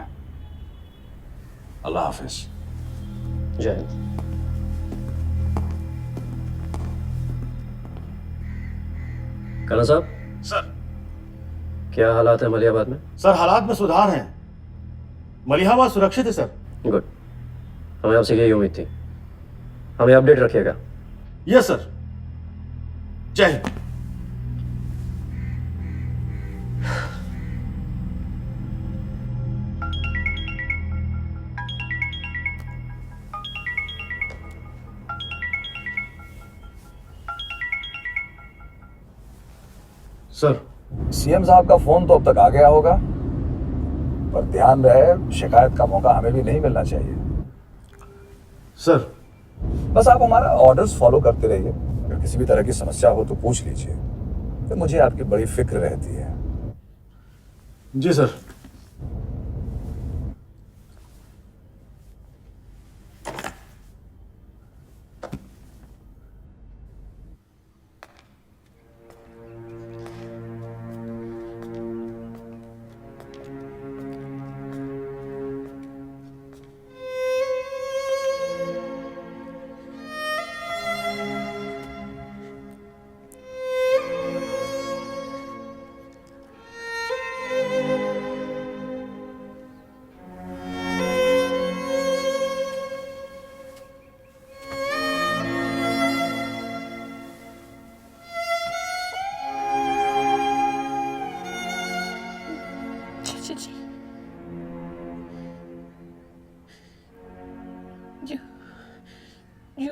अल्लाह हाफिज। जय हिंद। कला साहब। सर। क्या हालात है मलिहाबाद में? सर हालात में सुधार हैं। मलिहाबाद सुरक्षित है सर। गुड, हमें आपसे यही उम्मीद थी। हमें अपडेट रखिएगा। Yes sir. जय हिंद। सर, सीएम साहब का फोन तो अब तक आ गया होगा, पर ध्यान रहे शिकायत का मौका हमें भी नहीं मिलना चाहिए। सर, बस आप हमारा ऑर्डर्स फॉलो करते रहिए। अगर किसी भी तरह की समस्या हो तो पूछ लीजिए, तो मुझे आपकी बड़ी फिक्र रहती है। जी सर।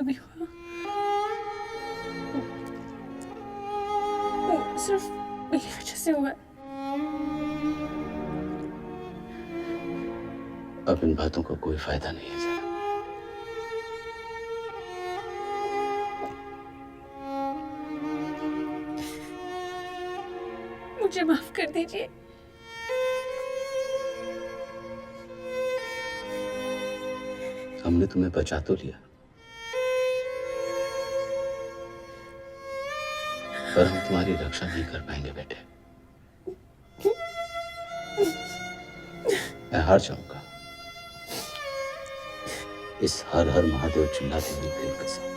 जो भी हुआ वो सिर्फ मेरी वजह से हुआ है। अब इन बातों का कोई फायदा नहीं है जरा। मुझे माफ कर दीजिए। हमने तुम्हें बचा तो लिया, पर हम तुम्हारी रक्षा नहीं कर पाएंगे बेटे। मैं हार जाऊंगा इस हर हर महादेव चिल्लाते हुए प्रेम के साथ।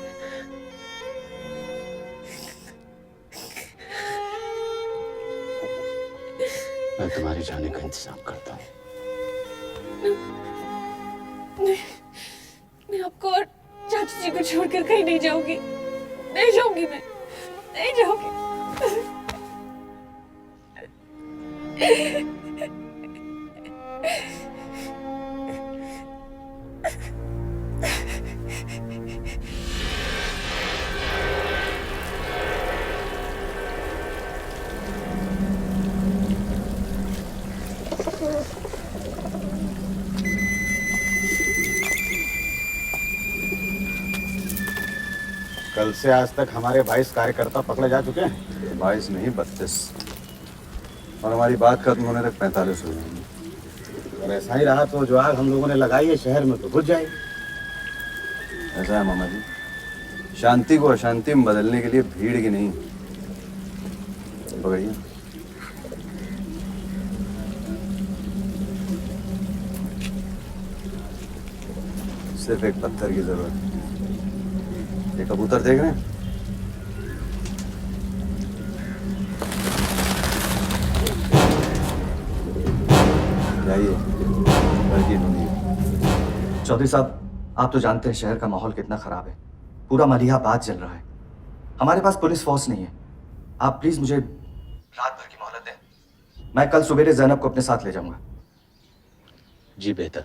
मैं तुम्हारे जाने का इंतजाम करता हूँ। मैं आपको और चाची जी को छोड़कर कहीं नहीं जाऊंगी। नहीं जाऊंगी, मैं नहीं जाऊंगी। कल से आज तक हमारे 22 कार्यकर्ता पकड़े जा चुके हैं। 22 नहीं 32, और हमारी बात खत्म होने तक 45 हो जाएंगे। अगर ऐसा ही रहा तो जो आग हम लोगों ने लगाई है शहर में तो बुझ जाएगी। ऐसा है मामा जी, शांति को अशांति में बदलने के लिए भीड़ की नहीं, पकड़िए। सिर्फ एक पत्थर की जरूरत है। ये कबूतर देख रहे हैं? चौधरी साहब, आप तो जानते हैं शहर का माहौल कितना खराब है। पूरा मलिहाबाद जल रहा है। हमारे पास पुलिस फोर्स नहीं है। आप प्लीज मुझे रात भर की मोहलत दें। मैं कल सवेरे जैनब को अपने साथ ले जाऊंगा। जी बेहतर।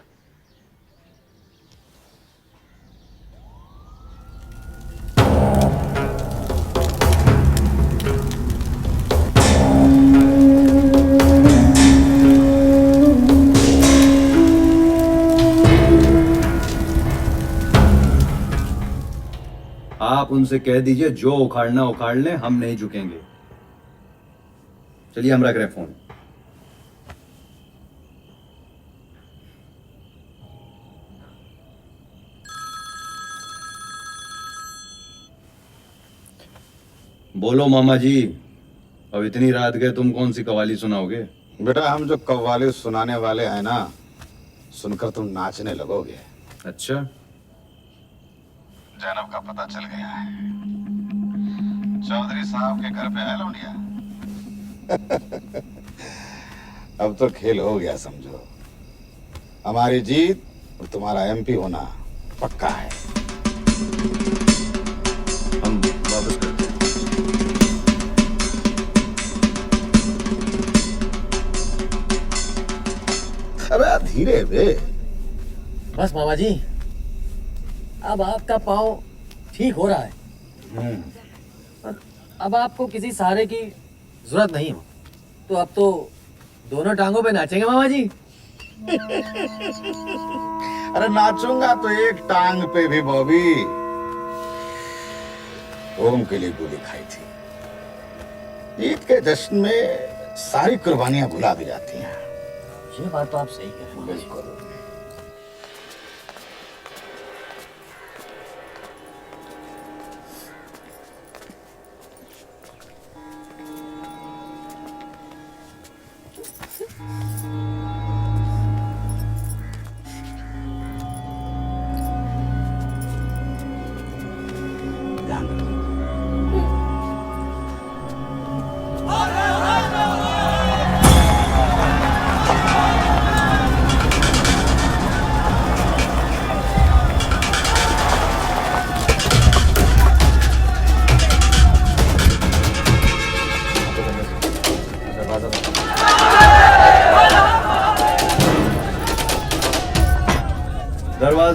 आप उनसे कह दीजिए जो उखाड़ना उखाड़ लें, हम नहीं झुकेंगे। चलिए हम रख रहे हैं फोन। बोलो मामा जी, अब इतनी रात गए तुम कौन सी कव्वाली सुनाओगे? बेटा हम जो कव्वाली सुनाने वाले हैं ना, सुनकर तुम नाचने लगोगे। अच्छा, जैनब का पता चल गया है। चौधरी साहब के घर पे है लौंडिया। अब तो खेल हो गया समझो। हमारी जीत और तुम्हारा एमपी होना पक्का है। हम वापस करते हैं। अबे धीरे बे। बस मामा जी, अब आपका पाँव ठीक हो रहा है। अब आपको किसी सहारे की जरूरत नहीं हो, तो अब तो दोनों टांगों पे नाचेंगे मामा जी। अरे नाचूंगा तो एक टांग पे भी बॉबी। ओम के लिए गोली खाई थी। ईद के जश्न में सारी कुर्बानियां भुला दी जाती हैं। ये बात तो आप सही कह रहे हैं। बिल्कुल।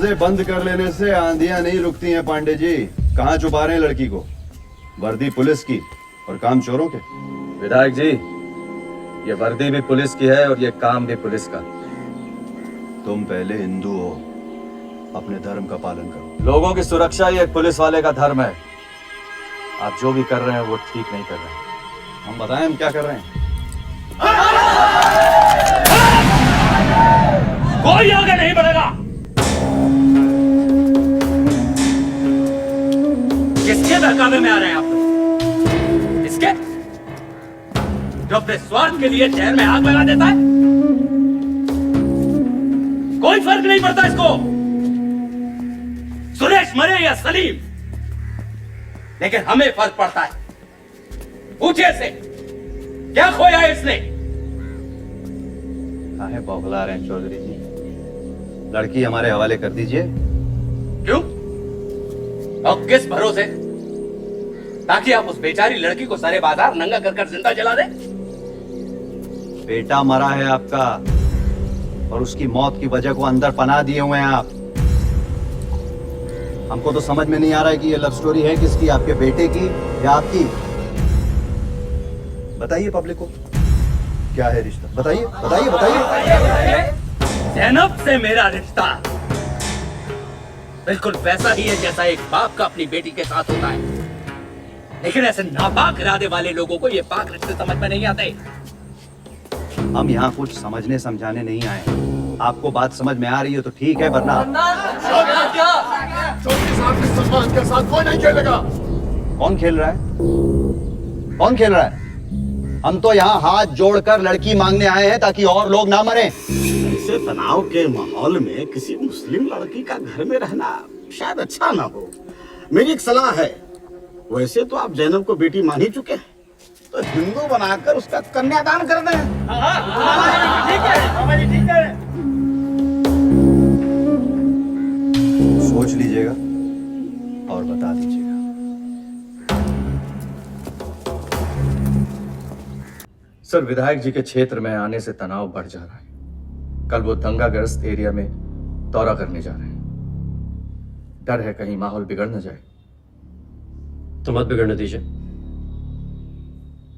दरवाजे बंद कर लेने से आंधियां नहीं रुकती हैं पांडे जी। कहाँ छुपा रहे हैं लड़की को? वर्दी पुलिस की और काम चोरों के। विधायक जी, ये वर्दी भी पुलिस की है और ये काम भी पुलिस का। तुम पहले हिंदू हो, अपने धर्म का पालन करो। लोगों की सुरक्षा ही एक पुलिस वाले का धर्म है। आप जो भी कर रहे हैं वो ठीक नहीं कर रहे हैं। हम बताएं हम क्या कर रहे हैं? कोई आगे नहीं बढ़ेगा। किसके बहकावे में आ रहे हैं आप लोग? इसके जो अपने स्वार्थ के लिए शहर में आग लगा देता है। कोई फर्क नहीं पड़ता इसको, सुरेश मरे या सलीम, लेकिन हमें फर्क पड़ता है। पूछिए से क्या खोया है इसने? काहे बौखला रहे हैं चौधरी जी? लड़की हमारे हवाले कर दीजिए। क्यों और किस भरोसे? ताकि आप उस बेचारी लड़की को सारे बाजार नंगा कर जिंदा जला दे। बेटा मरा है आपका और उसकी मौत की वजह को अंदर पनाह दिए हुए हैं आप। हमको तो समझ में नहीं आ रहा है कि ये लव स्टोरी है किसकी, आपके बेटे की या आपकी? बताइए पब्लिक को क्या है रिश्ता। बताइए बताइए बताइए। ज़ैनब से मेरा रिश्ता बिल्कुल वैसा ही है जैसा एक बाप का अपनी बेटी के साथ होता है, लेकिन ऐसे नापाक इरादे वाले लोगों को ये पाक रिश्ते समझ में नहीं आते। हम यहाँ कुछ समझने समझाने नहीं आए। आपको बात समझ में आ रही है तो ठीक है, वरना चौधरी साहब के सम्मान के साथ कोई नहीं खेलेगा। कौन खेल रहा है? कौन खेल रहा है? हम तो यहाँ हाथ जोड़कर लड़की मांगने आए हैं ताकि और लोग ना मरें। ऐसे तनाव के माहौल में किसी मुस्लिम लड़की का घर में रहना शायद अच्छा ना हो। मेरी एक सलाह है, वैसे तो आप जैनब को बेटी मान ही चुके हैं, तो हिंदू बनाकर उसका कन्यादान कर दें। ठीक है। सोच लीजिएगा और बता दीजिएगा। सर, विधायक जी के क्षेत्र में आने से तनाव बढ़ जा रहा है। कल वो दंगाग्रस्त एरिया में दौरा करने जा रहे हैं। डर है कहीं माहौल बिगड़ न जाए। तो मत बिगड़ने दीजिए।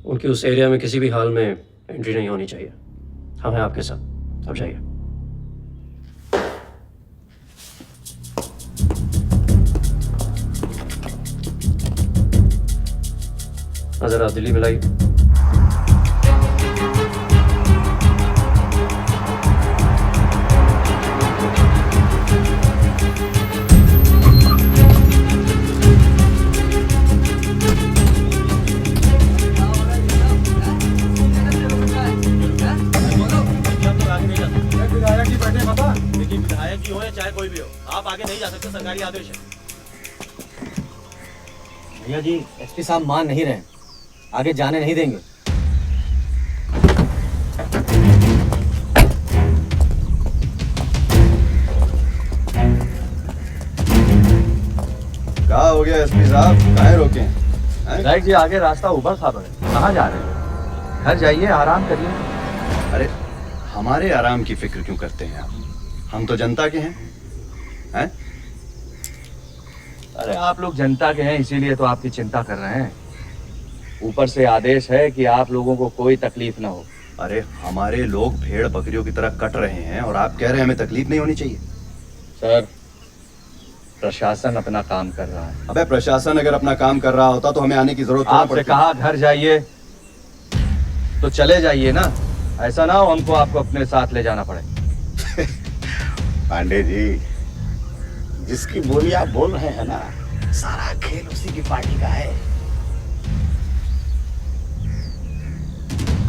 उनकी उस एरिया में किसी भी हाल में एंट्री नहीं होनी चाहिए। हम हैं आपके साथ, अब जाइए। नजर आप दिल्ली मिलाई। विधायक जी हो या चाहे कोई भी हो, आप आगे नहीं जा सकते, सरकारी आदेश है। भैया जी, एसपी साहब मान नहीं रहे, आगे जाने नहीं देंगे। क्या हो गया एसपी साहब, काहे रोके? विधायक जी, आगे रास्ता उबड़ खाबड़ है। कहाँ जा रहे हैं? घर जाइए, आराम करिए। अरे हमारे आराम की फिक्र क्यों करते हैं आप? हम तो जनता के हैं। अरे आप लोग जनता के हैं, इसीलिए तो आपकी चिंता कर रहे हैं। ऊपर से आदेश है कि आप लोगों को कोई तकलीफ ना हो। अरे हमारे लोग भेड़ बकरियों की तरह कट रहे हैं और आप कह रहे हैं हमें तकलीफ नहीं होनी चाहिए। सर, प्रशासन अपना काम कर रहा है। अबे प्रशासन अगर अपना काम कर रहा होता तो हमें आने की जरूरत नहीं आपसे पड़ती। कहा घर जाइए तो चले जाइए ना। ऐसा ना हो हमको आपको अपने साथ ले जाना पड़े। पांडे जी, जिसकी बोली आप बोल रहे हैं ना, सारा खेल उसी की पार्टी का है।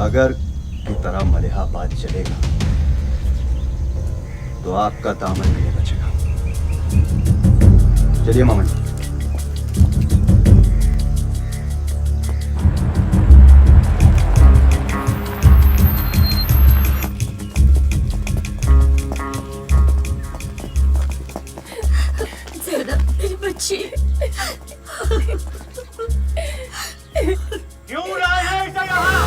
अगर की तरह मलिहाबाद चलेगा तो आपका दामन भी नहीं बचेगा। चलिए मामा जी। बच्ची क्यों लाए हैं इसे यहाँ?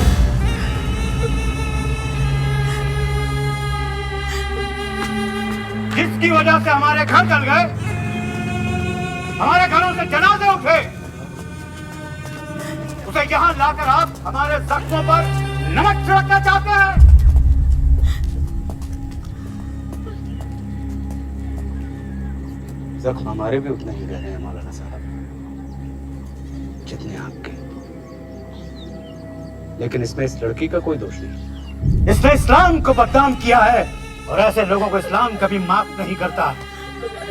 किसकी जिसकी वजह से हमारे घर जल गए, हमारे घरों से जनाजे उठे, उसे यहां लाकर आप हमारे जख्मों पर नमक छिड़कना चाहते हैं? जख्म हमारे भी उतने ही गहरे हैं मौलाना साहब जितने आपके, लेकिन इसमें इस लड़की का कोई दोष नहीं। इसने इस्लाम को बदनाम किया है और ऐसे लोगों को इस्लाम कभी माफ नहीं करता।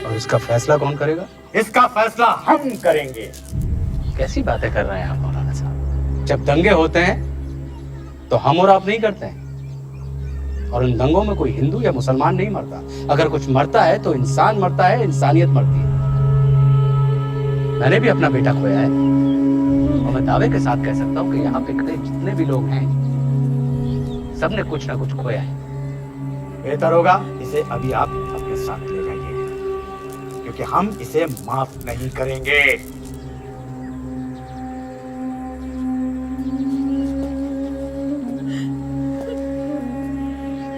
और इसका फैसला कौन करेगा? इसका फैसला हम करेंगे। कैसी बातें कर रहे हैं आप मौलाना साहब? जब दंगे होते हैं तो हम और आप नहीं करते हैं, और इन दंगों में कोई हिंदू या मुसलमान नहीं मरता। अगर कुछ मरता है तो इंसान मरता है, इंसानियत मरती है। मैंने भी अपना बेटा खोया है और मैं दावे के साथ कह सकता हूँ कि यहाँ पे खड़े जितने भी लोग हैं सबने कुछ ना कुछ खोया है। बेहतर होगा इसे अभी आप अपने साथ ले जाइए, क्योंकि हम इसे माफ नहीं करेंगे।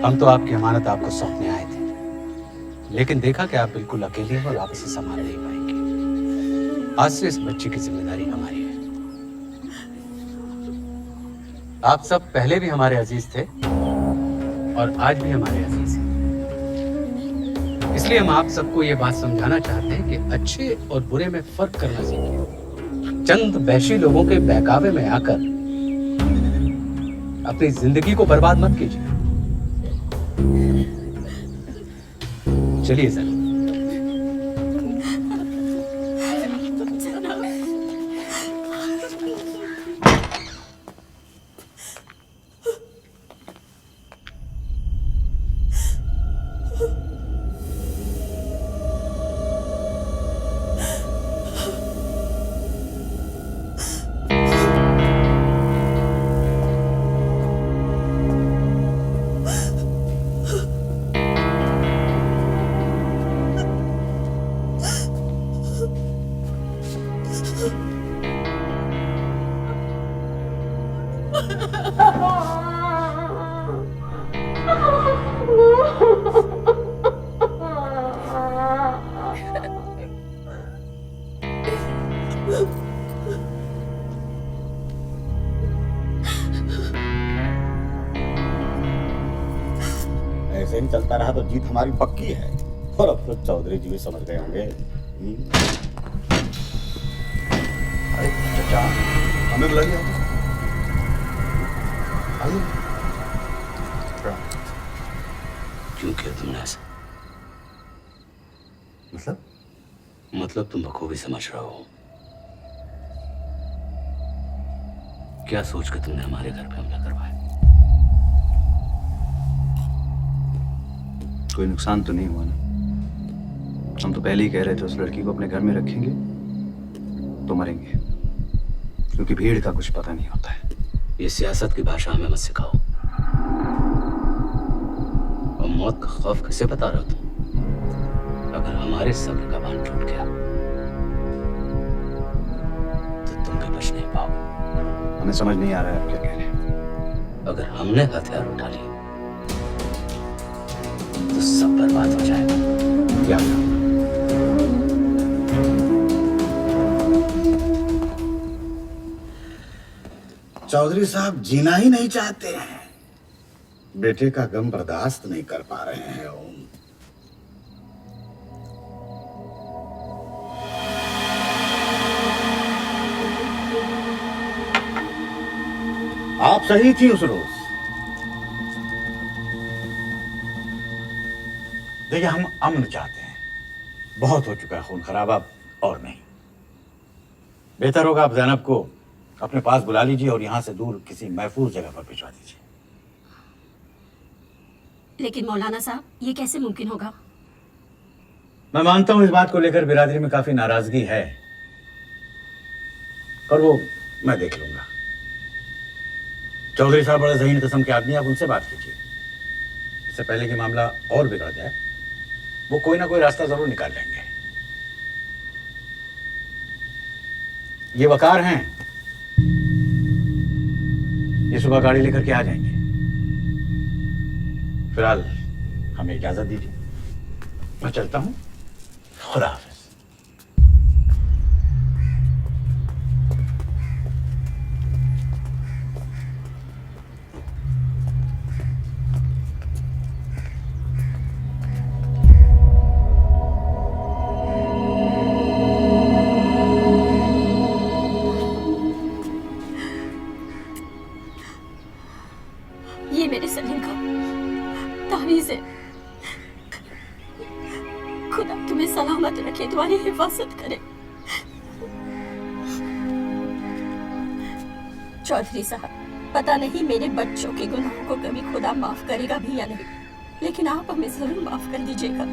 हम तो आपकी अमानत आपको सौंपने आए थे, लेकिन देखा कि आप बिल्कुल अकेले हैं और आप इसे संभाल नहीं पाएंगे। आज से इस बच्ची की जिम्मेदारी हमारी है। आप सब पहले भी हमारे अजीज थे और आज भी हमारे अजीज हैं। इसलिए हम आप सबको ये बात समझाना चाहते हैं कि अच्छे और बुरे में फर्क करना सीखिए। चंद वैशी लोगों के बहकावे में आकर अपनी जिंदगी को बर्बाद मत कीजिए। चलिए सर। ऐसे ही चलता रहा तो जीत हमारी पक्की है। और अब तो चौधरी जी भी समझ गए होंगे। अरे चाचा, हमें बुला लिया। आइए। क्यों किया तुमने ऐसा? मतलब तुम बखूबी समझ रहे हो। क्या सोच के तुमने हमारे घर पे हमला करवाया? कोई नुकसान तो नहीं हुआ ना? हम तो पहले ही कह रहे थे उस लड़की को अपने घर में रखेंगे तो मरेंगे, क्योंकि भीड़ का कुछ पता नहीं होता है। ये सियासत की भाषा हमें मत सिखाओ। और मौत का खौफ किसे बता रहे हो तुम? अगर हमारे सब्र का बांध टूट गया तो तुम भी बच नहीं पाओगे। हमें समझ नहीं आ रहा है आप क्या कह रहे हैं। अगर हमने हथियार उठा लिए तो सब बर्बाद हो जाएगा। क्या चौधरी साहब जीना ही नहीं चाहते हैं, बेटे का गम बर्दाश्त नहीं कर पा रहे हैं। ओम, आप सही थी उस रोज। देखिए, हम अमन चाहते हैं। बहुत हो चुका है खून खराबा, और नहीं। बेहतर होगा आप ज़ैनब को अपने पास बुला लीजिए और यहां से दूर किसी महफूज जगह पर भिजवा दीजिए। लेकिन मौलाना साहब, ये कैसे मुमकिन होगा? मैं मानता हूं इस बात को लेकर बिरादरी में काफी नाराजगी है, पर वो मैं देख लूंगा। चौधरी साहब बड़े ज़हीन किस्म के आदमी, आप उनसे बात कीजिए। इससे पहले कि मामला और बिगड़ जाए, वो कोई ना कोई रास्ता जरूर निकाल लेंगे। ये वकार हैं, ये सुबह गाड़ी लेकर के आ जाएंगे। फिलहाल हमें इजाजत दीजिए। मैं चलता हूँ। खुदा हाफिज। ये मेरे सलीम का तावीज़ है। खुदा तुम्हें सलामत रखे, तुम्हारी हिफाजत करे। चौधरी साहब, पता नहीं मेरे बच्चों के गुनाहों को कभी खुदा माफ करेगा भी या नहीं, लेकिन आप हमें जरूर माफ कर दीजिएगा।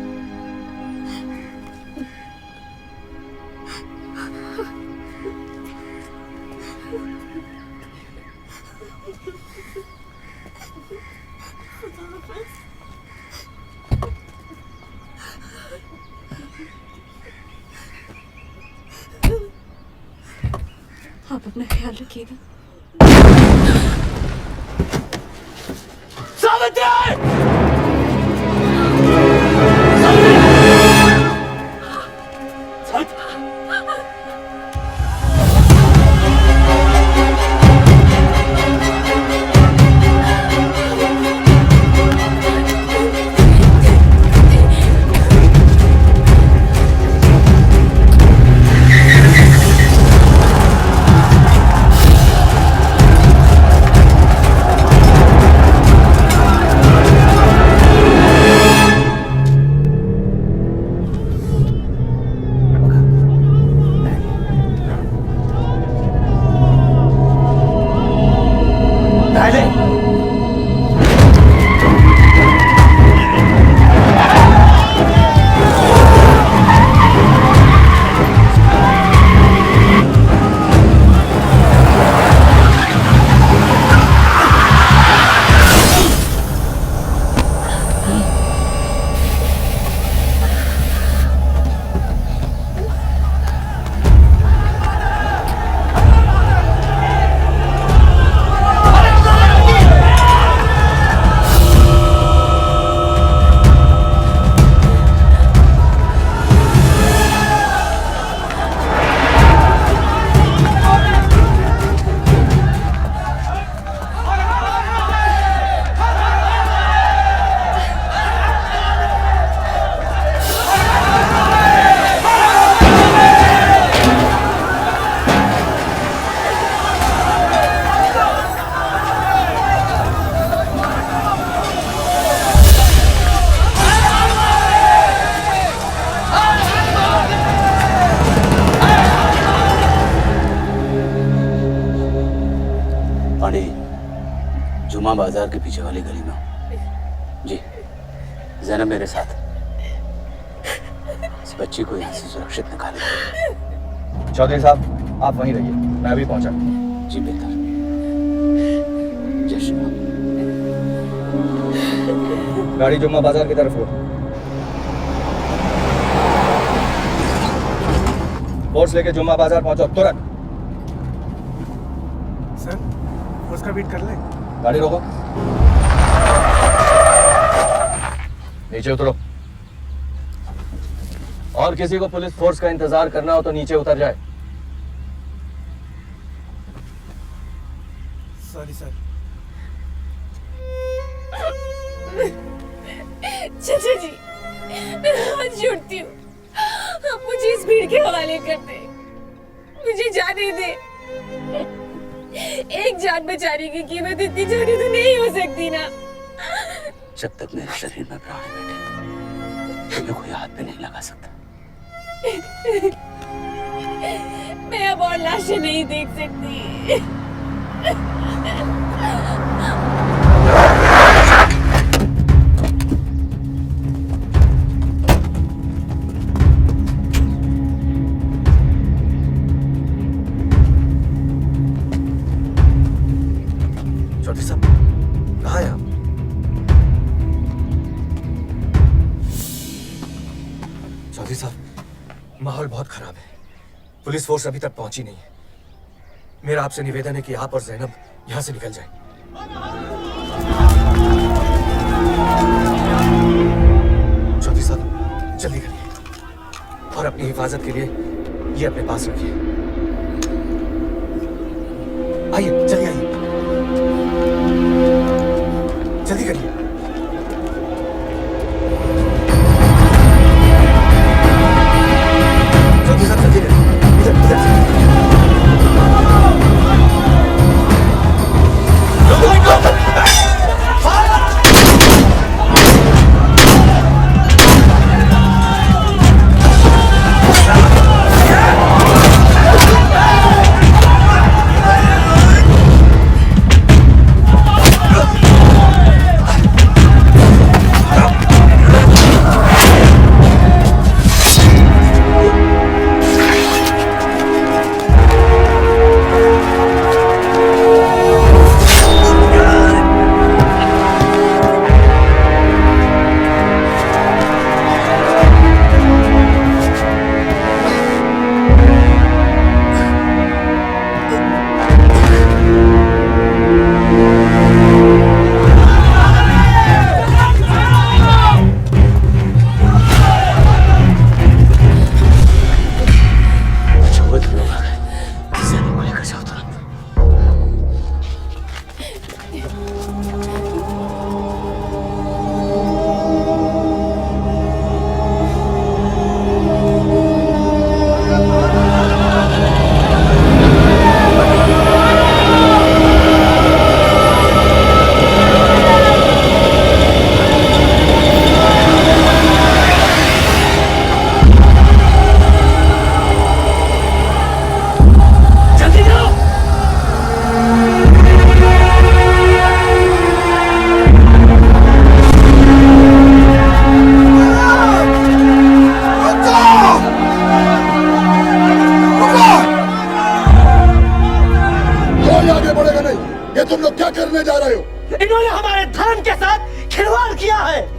आप अपना ख्याल रखिएगा। जुमा बाजार के पीछे वाली गली में हूँ। जी, जैनब मेरे साथ। इस बच्ची को यहाँ से सुरक्षित निकालें। चौधरी साहब, आप वहीं रहिए, मैं अभी पहुंचा। जी बेहतर। जय श्री राम। गाड़ी जुम्मा बाजार की तरफ हो। फोर्स लेके जुम्मा बाजार पहुंचो तुरंत। सर, उसका वेट कर ले। गाड़ी रोको, नीचे उतरो। और किसी को पुलिस फोर्स का इंतजार करना हो तो नीचे उतर जाए। Sorry sir. चाचा जी, मैं हाथ जोड़ती हूँ, आप मुझे इस भीड़ के हवाले कर दे। मुझे जाने दे। एक जान बचाने की कीमत इतनी छोटी तो नहीं हो सकती ना। जब तक मेरे शरीर में प्राण है बेटे, तुम्हें कोई हाथ पे नहीं लगा सकता। मैं अब और लाशें नहीं देख सकती। चौधरी साहब, कहाँ हैं आप? चौधरी साहब, माहौल बहुत खराब है। पुलिस फोर्स अभी तक पहुंची नहीं है। मेरा आपसे निवेदन है कि आप और जैनब यहां से निकल जाएं। चौधरी साहब, अपनी हिफाजत के लिए ये अपने पास रखिए। आइए, चलिए आइए, जल्दी करिए। जल्दी सर, जल्दी करिए। इधर इधर से।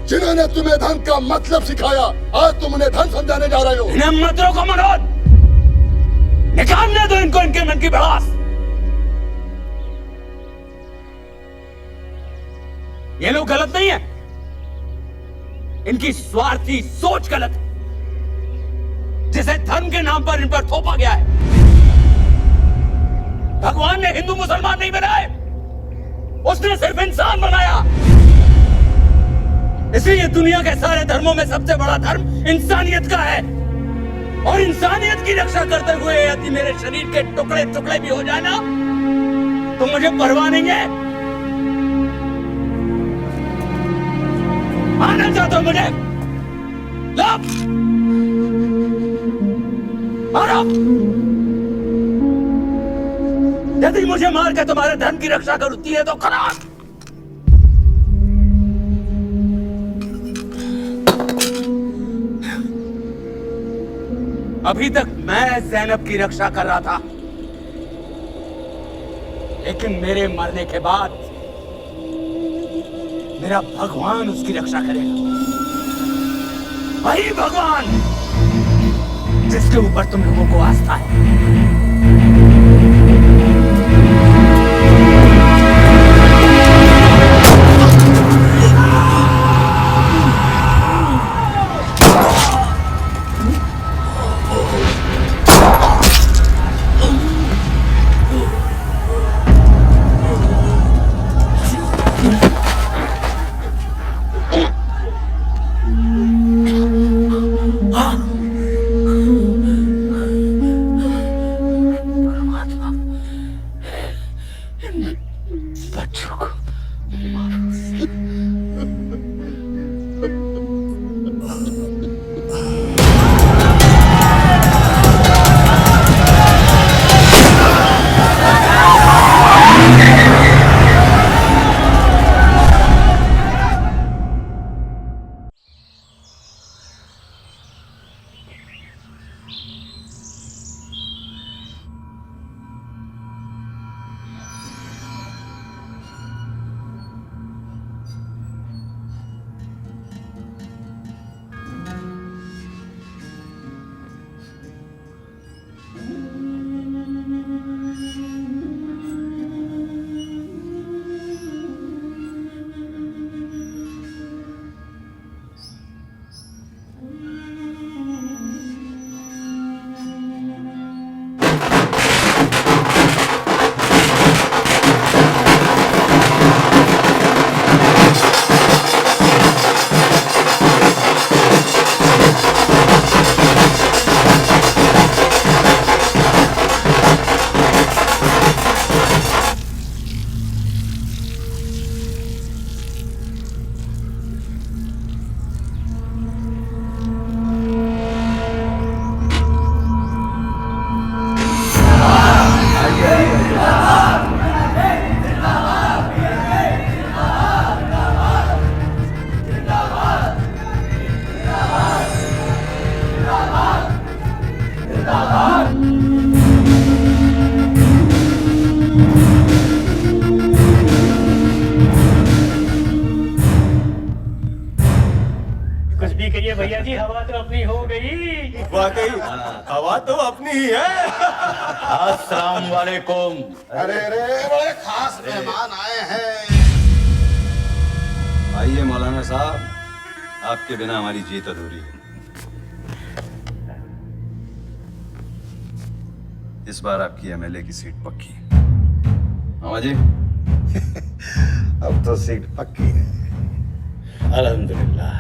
जिन्होंने तुम्हें धन का मतलब सिखाया, आज तुम उन्हें धन समझाने जा रहे हो। इन्हें मत रोको मनोज, निकालने दो इनको इनके मन की भड़ास। ये लोग गलत नहीं है, इनकी स्वार्थी सोच गलत है, जिसे धर्म के नाम पर इन पर थोपा गया है। भगवान ने हिंदू मुसलमान नहीं बनाए, उसने सिर्फ इंसान बनाया। इसलिए दुनिया के सारे धर्मों में सबसे बड़ा धर्म इंसानियत का है, और इंसानियत की रक्षा करते हुए यदि मेरे शरीर के टुकड़े टुकड़े भी हो जाए ना, तो मुझे परवाह नहीं है। आना चाहते हो मुझे? लो, मारो। यदि मुझे मार के तुम्हारे धर्म की रक्षा करती है तो करो। अभी तक मैं ज़ैनब की रक्षा कर रहा था, लेकिन मेरे मरने के बाद मेरा भगवान उसकी रक्षा करेगा। वही भगवान जिसके ऊपर तुम लोगों को आस्था है। भैया जी हवा तो अपनी हो गई। वाकई हवा तो अपनी ही है। अस्सलाम वालेकुम। अरे अरे बड़े खास मेहमान आए हैं। आइए मौलाना साहब, आपके बिना हमारी जीत अधूरी है। इस बार आपकी एमएलए की सीट पक्की है। मामा जी अब तो सीट पक्की है, अल्हम्दुलिल्लाह।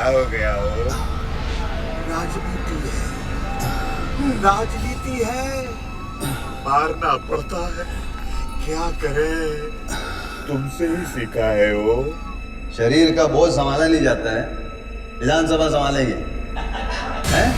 हो गया हो। राजनीति है, राजनीति है, मारना पड़ता है, क्या करे, तुमसे ही सीखा है वो। शरीर का बोझ संभाला नहीं जाता है, विधानसभा संभालेंगे हैं?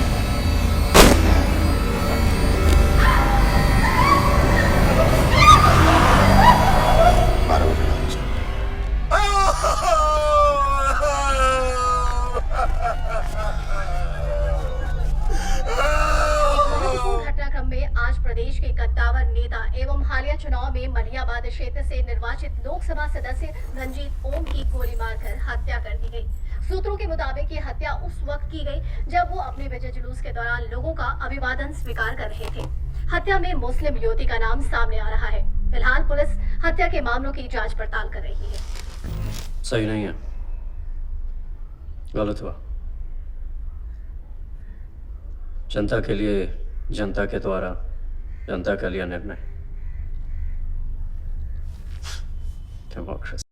घटनाक्रम में आज प्रदेश के कद्दावर नेता एवं हालिया चुनाव में मलियाबाद क्षेत्र से निर्वाचित लोकसभा सदस्य रंजीत ओम की गोली मारकर हत्या कर दी गई। सूत्रों के मुताबिक ये हत्या उस वक्त की गई जब वो अपने विजय जुलूस के दौरान लोगों का अभिवादन स्वीकार कर रहे थे। हत्या में मुस्लिम युवती का नाम सामने आ रहा है। फिलहाल पुलिस हत्या के मामलों की जांच पड़ताल कर रही है। सही नहीं है, गलत हुआ। जनता के लिए, जनता के द्वारा, जनता का लिया निर्णय। डेमोक्रेसी।